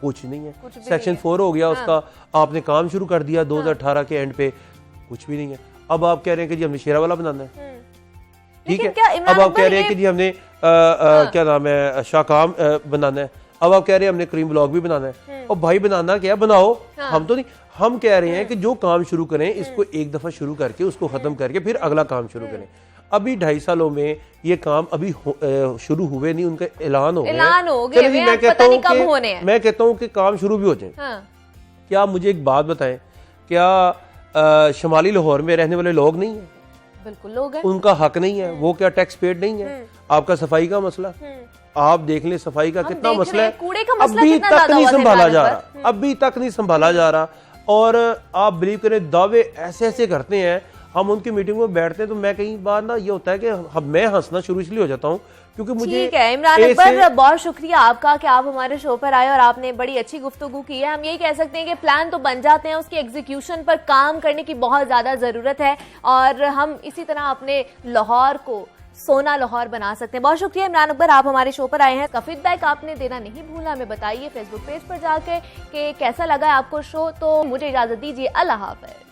कुछ नहीं है। सेक्शन 4 हो गया उसका, आपने काम शुरू कर दिया 2018 के एंड पे, कुछ भी नहीं है। अब आप कह रहे हैं कि जी हमने शेरावाला बनाना है, ठीक है। अब आप कह रहे हैं कि जी हमने क्या नाम है शाहकाम बनाना है। अब आप कह रहे हैं हमने क्रीम ब्लॉक भी बनाना है। और भाई बनाना क्या, बनाओ, हम तो नहीं। हम कह रहे हैं कि जो काम शुरू करें इसको एक दफा शुरू करके उसको खत्म करके फिर अगला काम शुरू करें। अभी 2.5 सालों में ये काम अभी शुरू हुए नहीं, उनका ऐलान हो गया। मैं कहता हूँ कि काम शुरू भी हो जाए। क्या आप मुझे एक बात बताएं, क्या शुमाली लाहौर में रहने वाले लोग नहीं है? बिल्कुल लोग हैं। उनका हक नहीं है? वो क्या टैक्स पेड नहीं है? आपका सफाई का मसला, आप देख लें सफाई का कितना मसला है, अभी तक नहीं संभाला जा रहा, अभी तक नहीं संभाला जा रहा। और आप बिलीव करें, दावे ऐसे ऐसे करते हैं, हम उनकी मीटिंग में बैठते हैं तो मैं कई बार ना ये होता है कि मैं हंसना शुरू इसलिए हो जाता हूँ क्योंकि मुझे। ठीक है इमरान अकबर, बहुत शुक्रिया आपका कि आप हमारे शो पर आए और आपने बड़ी अच्छी गुफ्तगू की है। हम यही कह सकते हैं कि प्लान तो बन जाते हैं, उसके एग्जीक्यूशन पर काम करने की बहुत ज्यादा जरूरत है, और हम इसी तरह अपने लाहौर को सोना लाहौर बना सकते हैं। बहुत शुक्रिया इमरान अकबर, आप हमारे शो पर आए हैं। का फीडबैक आपने देना नहीं भूलना, हमें बताइए फेसबुक पेज पर जाके कि कैसा लगा आपको शो। तो मुझे इजाजत दीजिए, अल्लाह हाफ़िज़।